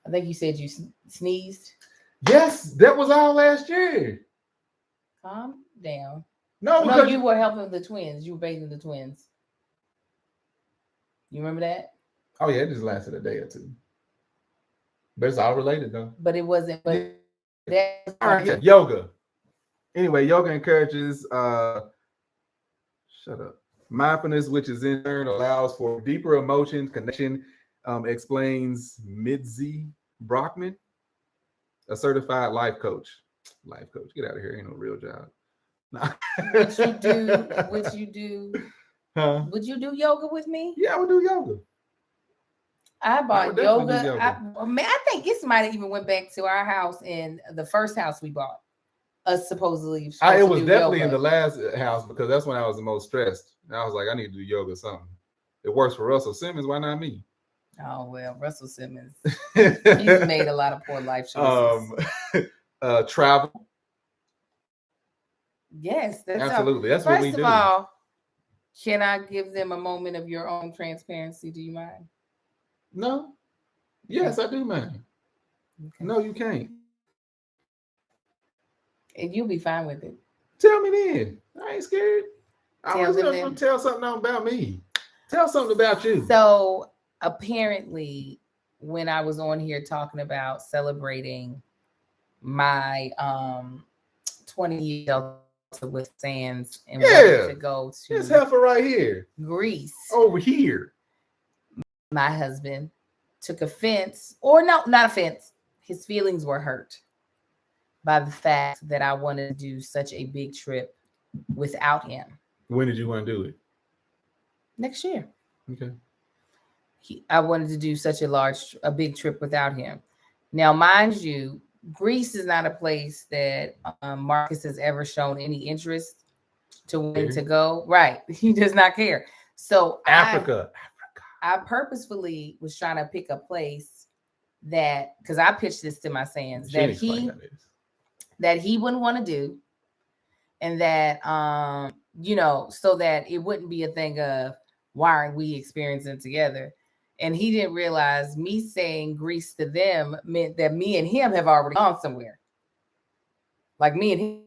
think you said you sneezed. Yes, that was all last year. Calm down. No, you were helping the twins. You were bathing the twins. You remember that? Oh yeah, it just lasted a day or two. But it's all related though. But it wasn't. But yoga. Anyway, yoga encourages shut up. Mindfulness, which is in turn allows for deeper emotion connection, explains Mitzi Brockman, a certified life coach. Life coach, get out of here! Ain't no real job. Would you do? Huh? Would you do yoga with me? Yeah, I would do yoga. I bought yoga. I think this might have even went back to our house in the first house we bought. Us supposedly. It was definitely yoga. In the last house because that's when I was the most stressed. And I was like, I need to do yoga or something. It works for Russell Simmons. Why not me? Oh well, Russell Simmons. He's made a lot of poor life choices. Travel. Yes, that's absolutely. That's what we do. First of all, can I give them a moment of your own transparency? Do you mind? No. Yes, I do mind. Okay. No, you can't. And you'll be fine with it. Tell me then. I ain't scared. I was going to tell something about me. Tell something about you. So apparently, when I was on here talking about celebrating my 20 years with Sands and wanted to go to this heifer right here, Greece, over here. My husband took offense, or no, not offense. His feelings were hurt by the fact that I wanted to do such a big trip without him. When did you want to do it? Next year. Okay. I wanted to do such a big trip without him. Now, mind you, Greece is not a place that Marcus has ever shown any interest to want to go. Right. He does not care. So Africa. I purposefully was trying to pick a place that, because I pitched this to my Sands, that he wouldn't want to do. And that, so that it wouldn't be a thing of, why aren't we experiencing together? And he didn't realize me saying Greece to them meant that me and him have already gone somewhere. Like me and him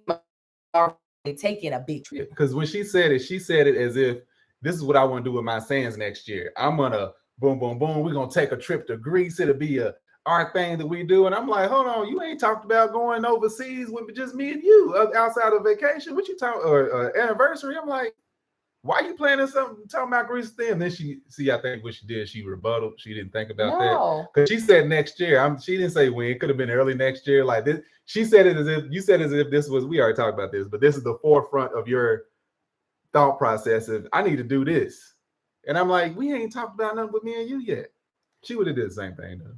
are taking a big trip. Because when she said it as if this is what I want to do with my Sands next year. I'm gonna boom, boom, boom. We're gonna take a trip to Greece. It'll be our thing that we do. And I'm like, hold on, you ain't talked about going overseas with just me and you outside of vacation. What you talking or anniversary? I'm like, why are you planning something talking about Greece then? Then I think what she did, she rebutted. She didn't think about that. Because she said next year. She didn't say when. It could have been early next year. Like this, she said it as if you said as if this was, we already talked about this, but this is the forefront of your thought process of I need to do this. And I'm like, we ain't talked about nothing with me and you yet. She would have did the same thing though.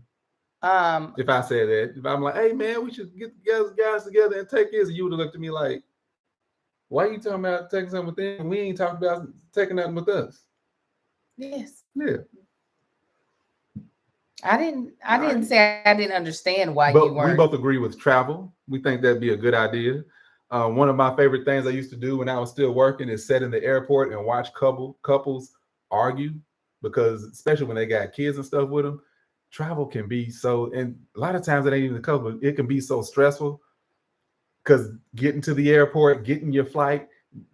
If I said that, if I'm like, hey man, we should get guys together and take this, and you would have looked at me like, why are you talking about taking something with them? We ain't talking about taking nothing with us. Yes. Yeah. I didn't say I didn't understand why but you weren't. We both agree with travel. We think that'd be a good idea. One of my favorite things I used to do when I was still working is sit in the airport and watch couples argue because especially when they got kids and stuff with them, travel can be so, and a lot of times it ain't even the couple, it can be so stressful because getting to the airport, getting your flight,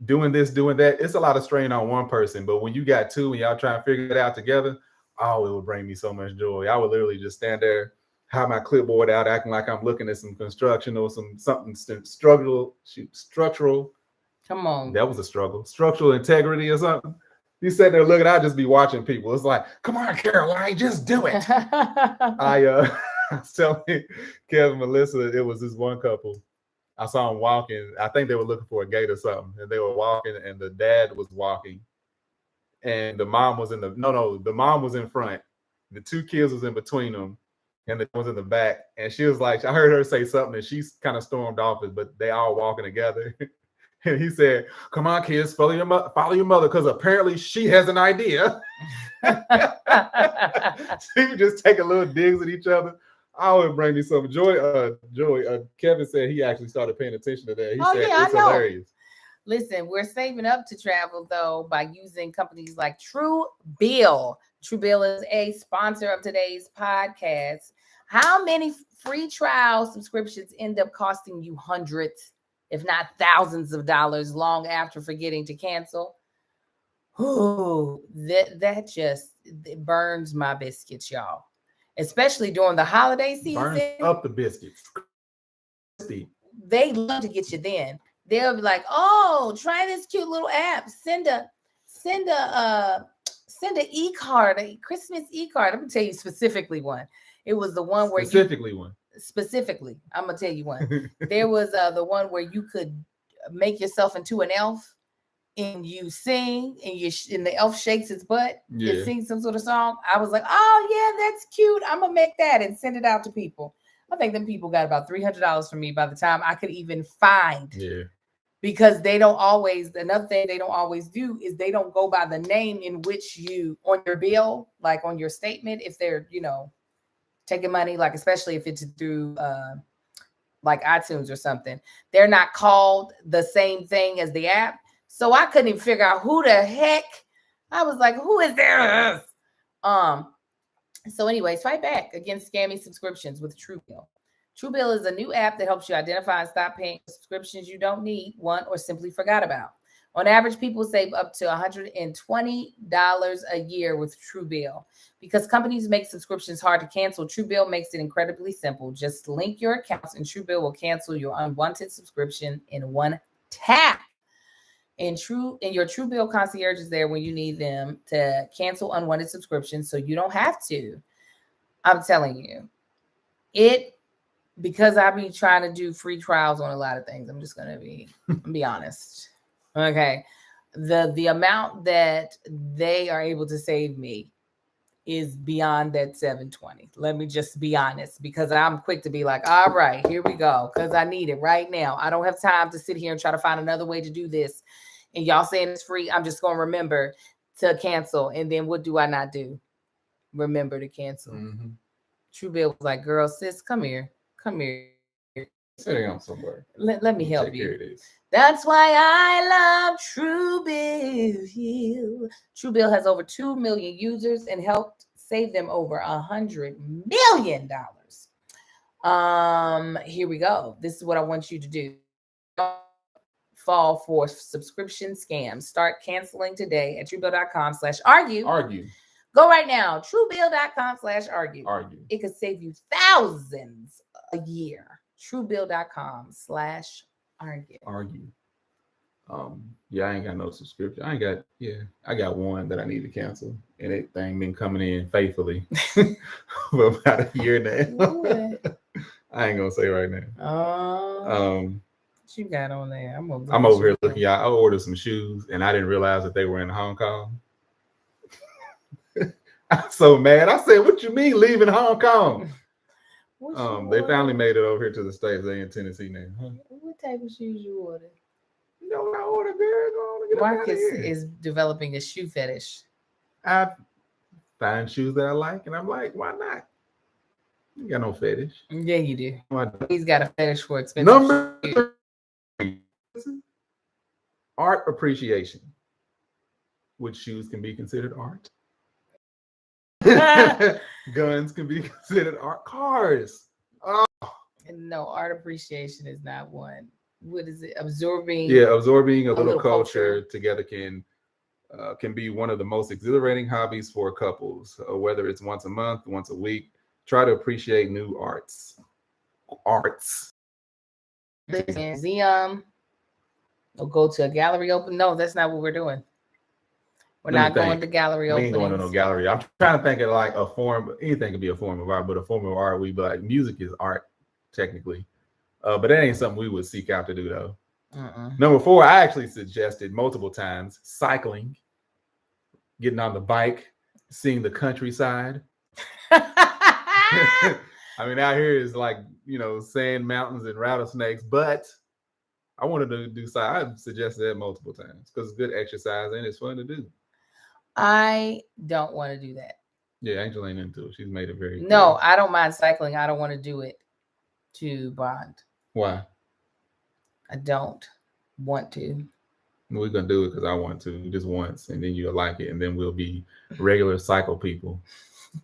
doing this, doing that, it's a lot of strain on one person. But when you got two and y'all trying to figure it out together, oh, it would bring me so much joy. I would literally just stand there, have my clipboard out, acting like I'm looking at some construction or something structural. Come on. That was a struggle. Structural integrity or something. You sat there looking, I'd just be watching people. It's like, come on, Caroline, just do it. I was telling Kevin, Melissa, it was this one couple. I saw them walking. I think they were looking for a gate or something. And they were walking, and the dad was walking. And the mom was the mom was in front. The two kids was in between them. And the was in the back. And she was like, I heard her say something, and she kind of stormed off it, but they all walking together. And he said, come on, kids, follow your mother, because apparently she has an idea. So you just take a little digs at each other. Oh, it bring me some joy. Kevin said he actually started paying attention to that. He said it's hilarious. Listen, we're saving up to travel, though, by using companies like Truebill. Truebill is a sponsor of today's podcast. How many free trial subscriptions end up costing you hundreds, if not thousands of dollars long after forgetting to cancel? Oh, that just it burns my biscuits, y'all. Especially during the holiday season. Burns up the biscuits. They love to get you then. They'll be like, oh, try this cute little app. Send a e-card, a Christmas e-card. I'm gonna tell you specifically one. It was the one where Specifically, I'm gonna tell you one. There was the one where you could make yourself into an elf, and you sing, and the elf shakes its butt. Yeah. It sings some sort of song. I was like, oh yeah, that's cute. I'm gonna make that and send it out to people. I think them people got about $300 from me by the time I could even find. Yeah. Because they don't always. Another thing they don't always do is they don't go by the name in which you on your bill, like on your statement, if they're taking money, like especially if it's through like iTunes or something. They're not called the same thing as the app. So I couldn't even figure out who the heck. I was like, who is there? So anyway, fight back against scammy subscriptions with Truebill. Truebill is a new app that helps you identify and stop paying subscriptions you don't need, want, or simply forgot about. On average, people save up to $120 a year with Truebill. Because companies make subscriptions hard to cancel, Truebill makes it incredibly simple. Just link your accounts and Truebill will cancel your unwanted subscription in one tap. And your Truebill concierge is there when you need them to cancel unwanted subscriptions, so you don't have to. I'm telling you, because I've been trying to do free trials on a lot of things. I'm just gonna be honest. Okay, the amount that they are able to save me is beyond that $720. Let me just be honest, because I'm quick to be like, all right, here we go, because I need it right now. I don't have time to sit here and try to find another way to do this. And y'all saying it's free, I'm just going to remember to cancel. And then what do I not do? Remember to cancel. Mm-hmm. Truebill was like, girl, sis, come here. Sitting on somewhere. Let me help you. That's why I love Truebill. Truebill has over 2 million users and helped save them over $100 million. Here we go. This is what I want you to do. Fall for subscription scams. Start canceling today at truebill.com/argue. Go right now. Truebill.com/argue. It could save you thousands a year. Truebill.com/argue. Yeah, I ain't got no subscription. I got one that I need to cancel, and that thing been coming in faithfully for about a year now. I ain't gonna say right now. What you got on there? I'm over here looking. I ordered some shoes, and I didn't realize that they were in Hong Kong. I'm so mad. I said, "What you mean leaving Hong Kong?" They finally made it over here to the States. They in Tennessee now. Huh? What type of shoes you ordered? You know what I ordered, girl? Marcus is developing a shoe fetish. I find shoes that I like, and I'm like, why not? You got no fetish. Yeah, you do. He's got a fetish for expensive Number 3, art appreciation. Which shoes can be considered art? Guns can be considered art. Cars. Oh. No, art appreciation is not one. What is it? Absorbing. Yeah, absorbing a little culture together can be one of the most exhilarating hobbies for couples. Whether it's once a month, once a week, try to appreciate new arts. Museum. Or go to a gallery open. No, that's not what we're doing. We're not going to gallery openings. We ain't going to no gallery. I'm trying to think of like a form. Anything can be a form of art, but a form of art, we be like music is art technically. But that ain't something we would seek out to do though. Number 4, I actually suggested multiple times cycling, getting on the bike, seeing the countryside. I mean, out here is like, sand mountains and rattlesnakes, but I wanted to do cycling. I suggested that multiple times because it's good exercise and it's fun to do. I don't want to do that. Yeah, Angel ain't into it. She's made it very No, I don't mind cycling. I don't want to do it to bond. Why? I don't want to. We're going to do it because I want to just once, and then you'll like it, and then we'll be regular cycle people.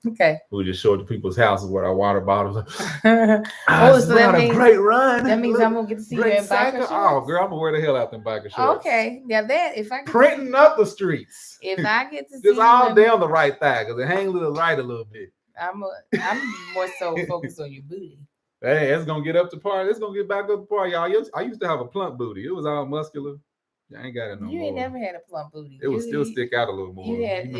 Okay. We'll just show it to people's houses with our water bottles. So that means, a great run. That means I'm going to get to see you in biker shorts. Oh, girl, I'm going to wear the hell out them biker shorts. Okay. Now if I printing up the streets. If I get to see just all down the right thigh because it hangs to the right a little bit. I'm more so focused on your booty. Hey, it's gonna get up to par. It's gonna get back up to par, y'all. I used to have a plump booty. It was all muscular. I ain't got it no more. You ain't never had a plump booty. It would still stick out a little more. It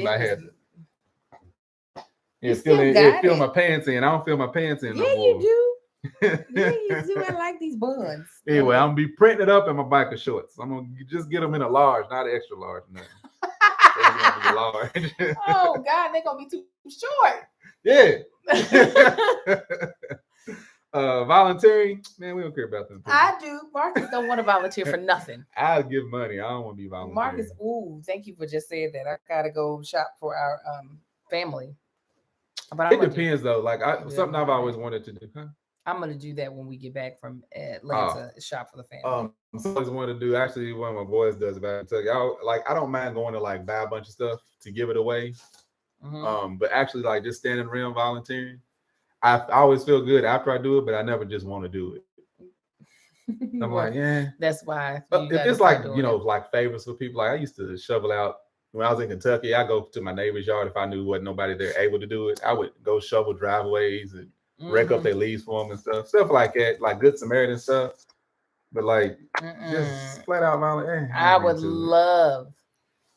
feel my pants in. I don't feel my pants in no more. You do. Yeah, you do. I like these buns. Anyway, I'm gonna be printing it up in my biker shorts. I'm gonna just get them in a large, not an extra large. Nothing. Gonna be large. Oh God, they're gonna be too short. Yeah. Volunteering, man, we don't care about them. I do. Marcus don't want to volunteer for nothing. I'll give money. I don't want to be volunteering. Marcus, thank you for just saying that. I gotta go shop for our family. But it depends though. Like something I've always wanted to do. Huh? I'm gonna do that when we get back from Atlanta. Shop for the family. I always wanted to do. Actually, one of my boys does about Kentucky. I don't mind going to like buy a bunch of stuff to give it away. But actually, like just standing around volunteering. I always feel good after I do it, but I never just want to do it. I'm like, yeah. That's why. If it's like, like favors for people, like I used to shovel out when I was in Kentucky. I go to my neighbor's yard if I knew wasn't nobody there able to do it. I would go shovel driveways and rake up their leaves for them and stuff like that, like Good Samaritan stuff. But like, just flat out volunteering. I would love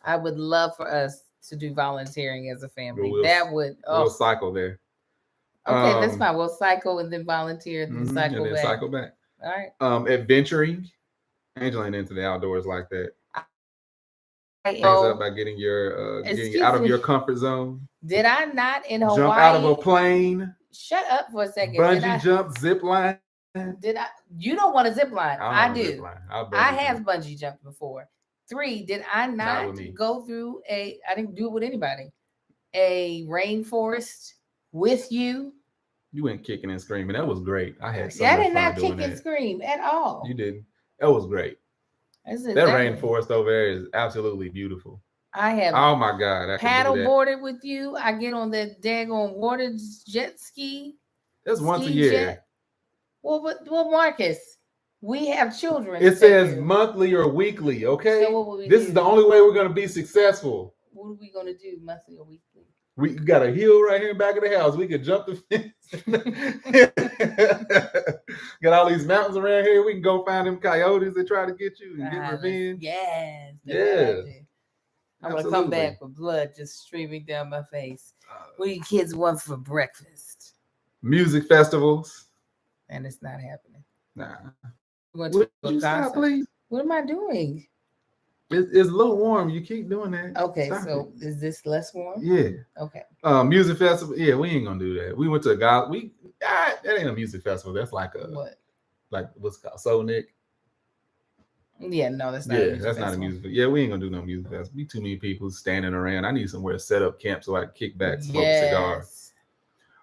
for us to do volunteering as a family. We'll cycle there. Okay, that's fine. We'll cycle and then volunteer and then cycle and then back. cycle back. All right. Adventuring. Angela ain't into the outdoors like that. Up by getting out of your comfort zone. Did I not in Hawaii jump out of a plane? Shut up for a second. Bungee jump, zip line. Did I? You don't want a zip line. I do. I have jump. Bungee jumped before. 3, did I not go through I didn't do it with anybody. A rainforest with you. You went kicking and screaming. That was great. I had so much fun did not kick and scream at all. You didn't. That was great. That rainforest over there is absolutely beautiful. I have. Oh my God! Paddle boarded with you. I get on the daggone water jet ski. That's once a year. Jet. Well, Marcus, we have children. It says monthly or weekly. Okay. So what will we do? Is the only way we're going to be successful. What are we going to do, monthly or weekly? We got a hill right here in back of the house. We could jump the fence. Got all these mountains around here. We can go find them coyotes that try to get you and get revenge. Yes. Yeah. I'm going to come back with blood just streaming down my face. What do you kids want for breakfast? Music festivals. And it's not happening. Nah. Would you stop, please? What am I doing? It's a little warm. You keep doing that. Okay, is this less warm? Yeah. Okay. Music festival. Yeah, we ain't gonna do that. We went to that ain't a music festival. That's like what? Like what's it called? Soul Nick. Yeah, no, that's not. Yeah, that's not a music. Yeah, we ain't gonna do no music festival. Be too many people standing around. I need somewhere to set up camp so I can kick back, smoke a cigar.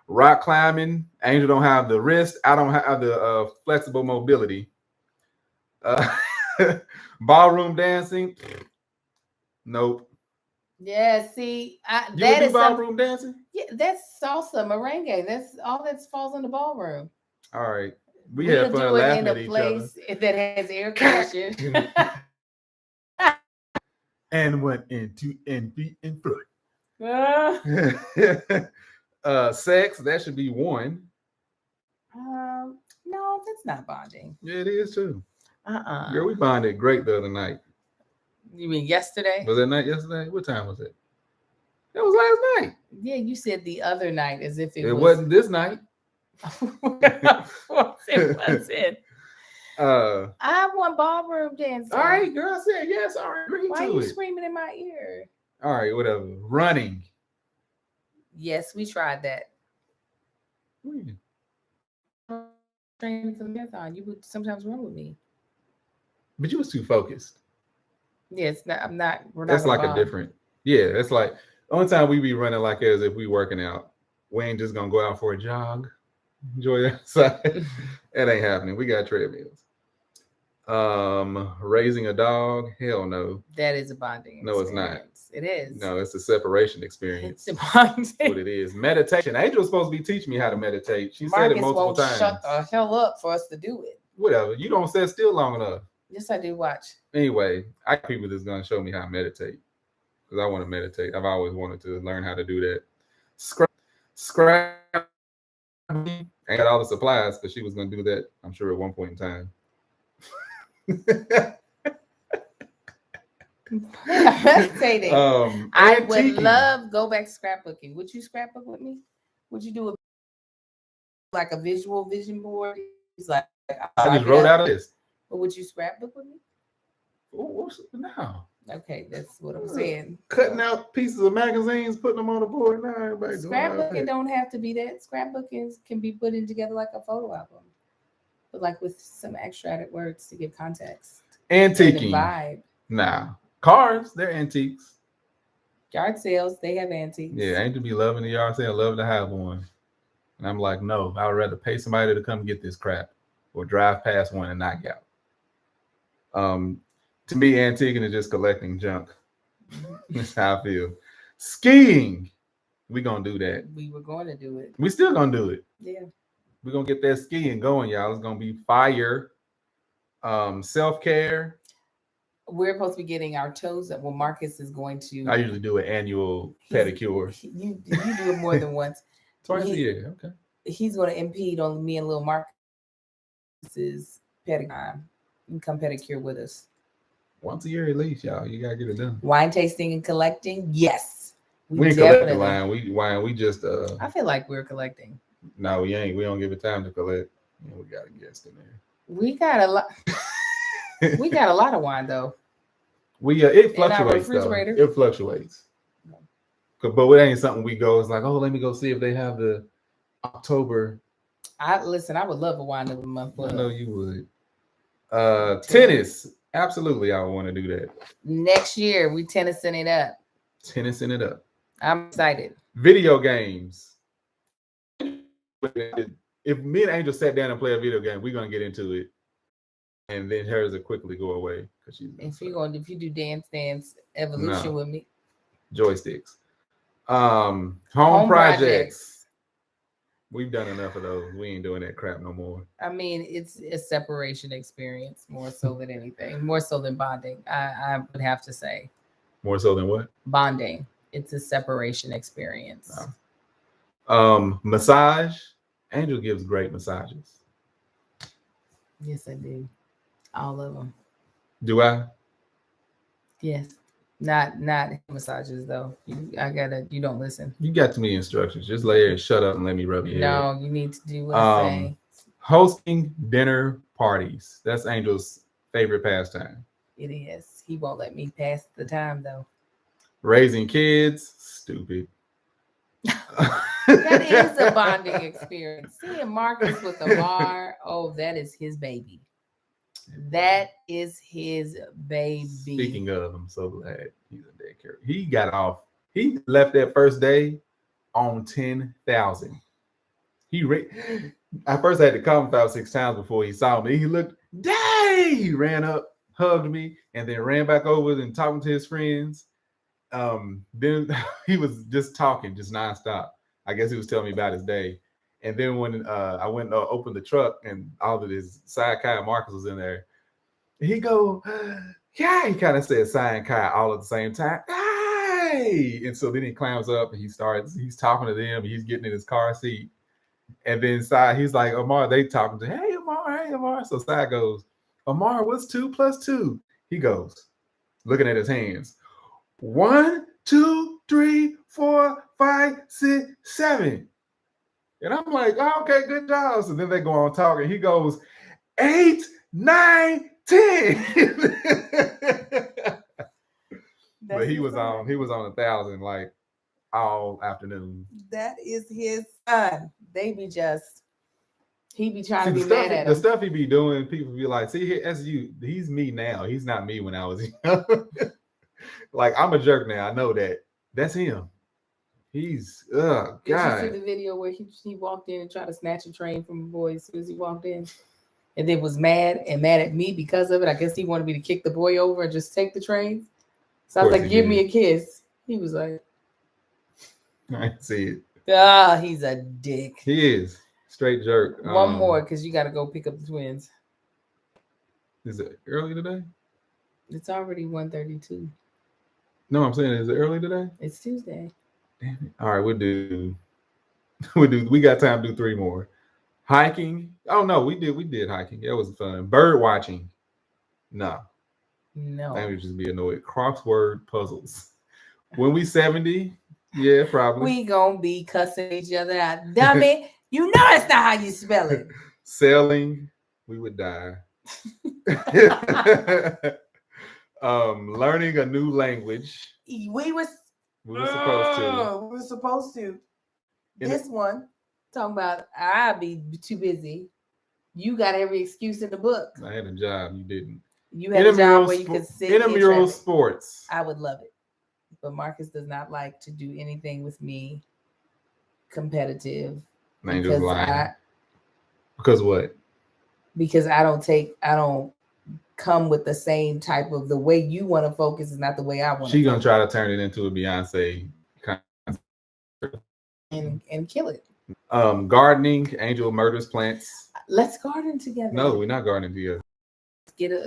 Rock climbing. Angel don't have the wrist. I don't have the flexible mobility. Ballroom dancing. Nope. Yeah, see, You that would do is some. ballroom dancing? Yeah, that's salsa, merengue. That's all that falls in the ballroom. All right. We had We'll fun do it laughing in a at each other. place that has air conditioning. And went into envy and flood. Uh, Sex, that should be one. no, that's not bonding. Yeah, it is too. Uh-uh. Girl, we bonded great the other night. You mean yesterday? Was that night yesterday? What time was it? That was last night. Yeah, you said the other night as if It wasn't this night. Of course it wasn't. I want ballroom dancing. All right, girl, I said yes. All right, agree Why to are you it. screaming in my ear? All right, whatever. Running. Yes, we tried that. Hmm. Training for the marathon, you would sometimes run with me. But you was too focused. Yes, I'm not. We're not. That's gonna like bond. a different. Yeah, it's like only time we be running like as if we working out. We ain't just gonna go out for a jog, enjoy the outside. That ain't happening. We got treadmills. Raising a dog, hell no. That is a bonding. No, it's not. It is. No, it's a separation experience. It's a bonding. What it is. Meditation. Angel was supposed to be teaching me how to meditate. She Marcus said it multiple times. Shut the hell up for us to do it. Whatever. You don't sit still long enough. Yes, I do. Watch. Anyway, I got people that's gonna show me how to meditate because I want to meditate. I've always wanted to learn how to do that. Scrap. I got all the supplies because she was gonna do that. I'm sure at one point in time. Meditating. I would love go back scrapbooking. Would you scrapbook with me? Would you do like a visual vision board? He's like, I just wrote out a list. But would you scrapbook with me? No. Okay, that's what I'm saying. Cutting out pieces of magazines, putting them on the board. Now everybody scrapbooking don't have to be that. Scrapbooking can be put in together like a photo album, but like with some extra added words to give context. Antiquing vibe. Nah, cars, they're antiques. Yard sales, they have antiques. Yeah, Angel be loving the yard sale, love to have one. And I'm like, no, I would rather pay somebody to come get this crap or drive past one and knock out. To me, antiquing is just collecting junk. That's how I feel. Skiing, we gonna do that. We were going to do it. We still gonna do it. Yeah. We're gonna get that skiing going, y'all. It's gonna be fire. Self-care. We're supposed to be getting our toes up. Well, Marcus is going to. I usually do an annual pedicure. You do it more than once. Twice a year. Okay. He's going to impede on me and little Marcus's pedicure. You can come pedicure with us. Once a year at least, y'all. You gotta get it done. Wine tasting and collecting, yes. We ain't collecting wine. We just. I feel like we're collecting. No, we ain't. We don't give it time to collect. Yeah, we got a guest in there. We got a lot. We got a lot of wine though. It fluctuates though. It fluctuates. But it ain't something we go. It's like, oh, let me go see if they have the October. I would love a wine of the month. I know you would. Tennis. Absolutely, I would want to do that. Next year, we tennising it up. Tennising it up. I'm excited. Video games. If me and Angel sat down and play a video game, we're gonna get into it, and then hers will quickly go away because she's. If you do Dance Evolution with me, joysticks. Home projects. We've done enough of those. We ain't doing that crap no more. I mean, it's a separation experience more so than anything, more so than bonding. I would have to say. More so than what? Bonding. It's a separation experience. Massage. Angel gives great massages. Yes, I do. All of them. Do I? Yes. Not massages though. You don't listen. You got too many instructions. Just lay here and shut up and let me rub your head. No, you need to do what I say. Hosting dinner parties. That's Angel's favorite pastime. It is. He won't let me pass the time though. Raising kids. Stupid. That is a bonding experience. Seeing Marcus with the bar. Oh, that is his baby. That is his baby. Speaking of, I'm so glad he's in daycare. He got off. He left that first day on 10,000. I first had to call him 5 or 6 times before he saw me. He looked, dang! He ran up, hugged me, and then ran back over and talking to his friends. Then he was just talking, just nonstop. I guess he was telling me about his day. And then when I went and opened the truck and all of his side Kai Marcus was in there, he go, yeah, he kind of said sign Kai all at the same time. Hey! And so then he climbs up and he's talking to them, he's getting in his car seat. And then Sai, he's like, Amar, they talking to, hey Amar. So Sai goes, Amar, what's 2 + 2? He goes, looking at his hands. 1, 2, 3, 4, 5, 6, 7. And I'm like, oh, okay, good job. So then they go on talking. He goes, 8, 9, 10. But he was on 1,000 like all afternoon. That is his son. He be trying to be mad at him. The stuff he be doing, people be like, see, that's you. He's me now. He's not me when I was young. Like, I'm a jerk now. I know that. That's him. He's, God. Did you see the video where he walked in and tried to snatch a train from a boy as soon as he walked in? And then was mad at me because of it. I guess he wanted me to kick the boy over and just take the train. So I was like, give me a kiss. He was like, I see it. He's a dick. He is. Straight jerk. One more, because you got to go pick up the twins. Is it early today? It's already 1:32. No, I'm saying, is it early today? It's Tuesday. Damn it. All right, we got time to do 3 more. Hiking. Oh no, we did hiking. It was fun. Bird watching. No. That would just be annoyed. Crossword puzzles. When we 70, yeah, probably. We gonna be cussing each other out. Dummy, you know that's not how you spell it. Sailing, we would die. Learning a new language. We were supposed to. This one talking about I'll be too busy. You got every excuse in the book. I had a job. You didn't. You had a job where you could sit intramural sports. I would love it. But Marcus does not like to do anything with me competitive. Angel's lying. Because what? Because I don't come with the same type of, the way you want to focus is not the way I want to. She's gonna try to turn it into a Beyonce concert and kill it. Gardening. Angel murders plants. Let's garden together. No, we're not gardening together.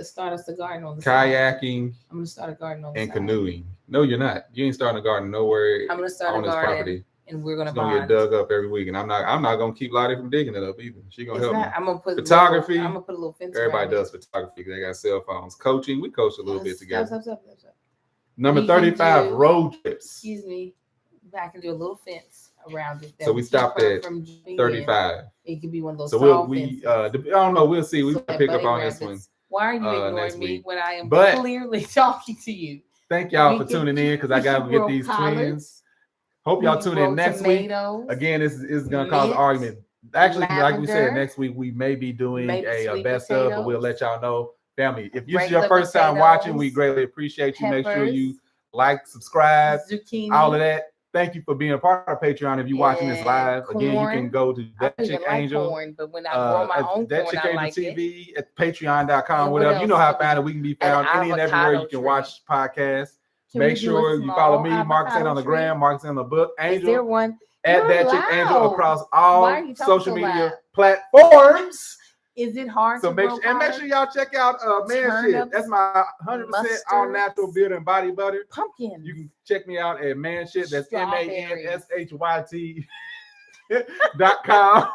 Start us a garden on the kayaking. Side. I'm gonna start a garden on the and side. Canoeing. No, you're not. You ain't starting a garden nowhere. I'm gonna start on a garden, property. And we're gonna get dug up every week. And I'm not gonna keep Lottie from digging it up either. She gonna help me. I'm gonna put photography. I'm gonna put a little fence. Everybody does photography. They got cell phones. Coaching. We coach a little bit together. Stop. Number 35. Road trips. Excuse me. I can do a little fence around it. So we stopped at 35. It could be one of those. So I don't know. We'll see. We can pick up on this one. Why are you ignoring me when I am clearly talking to you? Thank y'all for tuning in, because I got to get these twins. Hope y'all tune in next week. Again, this is going to cause an argument. Actually, like we said, next week we may be doing a best of, but we'll let y'all know. Family, if this is your first time watching, we greatly appreciate you. Make sure you like, subscribe, all of that. Thank you for being a part of Patreon. If you're watching this live, again, you can go to That Chick Angel. But when I grow my own That corn, Chick I Angel like TV at patreon.com, whatever. You know how to find it. We can be found any and everywhere you can watch podcasts. Make sure you follow me, Marcus on the gram, Marcus on the book, Angel. Is there one? At That Chick Angel across all social media platforms. Is it hard to make sure y'all check out Man Shit. That's my 100% all natural beard and body butter. Pumpkin. You can check me out at Man Shit. That's MANSHYT.com.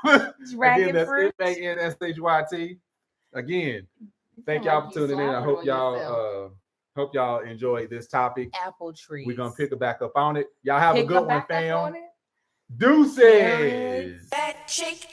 Again, that's MANSHYT. Again, thank y'all for tuning in. I hope y'all enjoyed this topic. Apple trees. We're gonna pick it back up on it. Y'all have a good one, fam. Deuces. That chick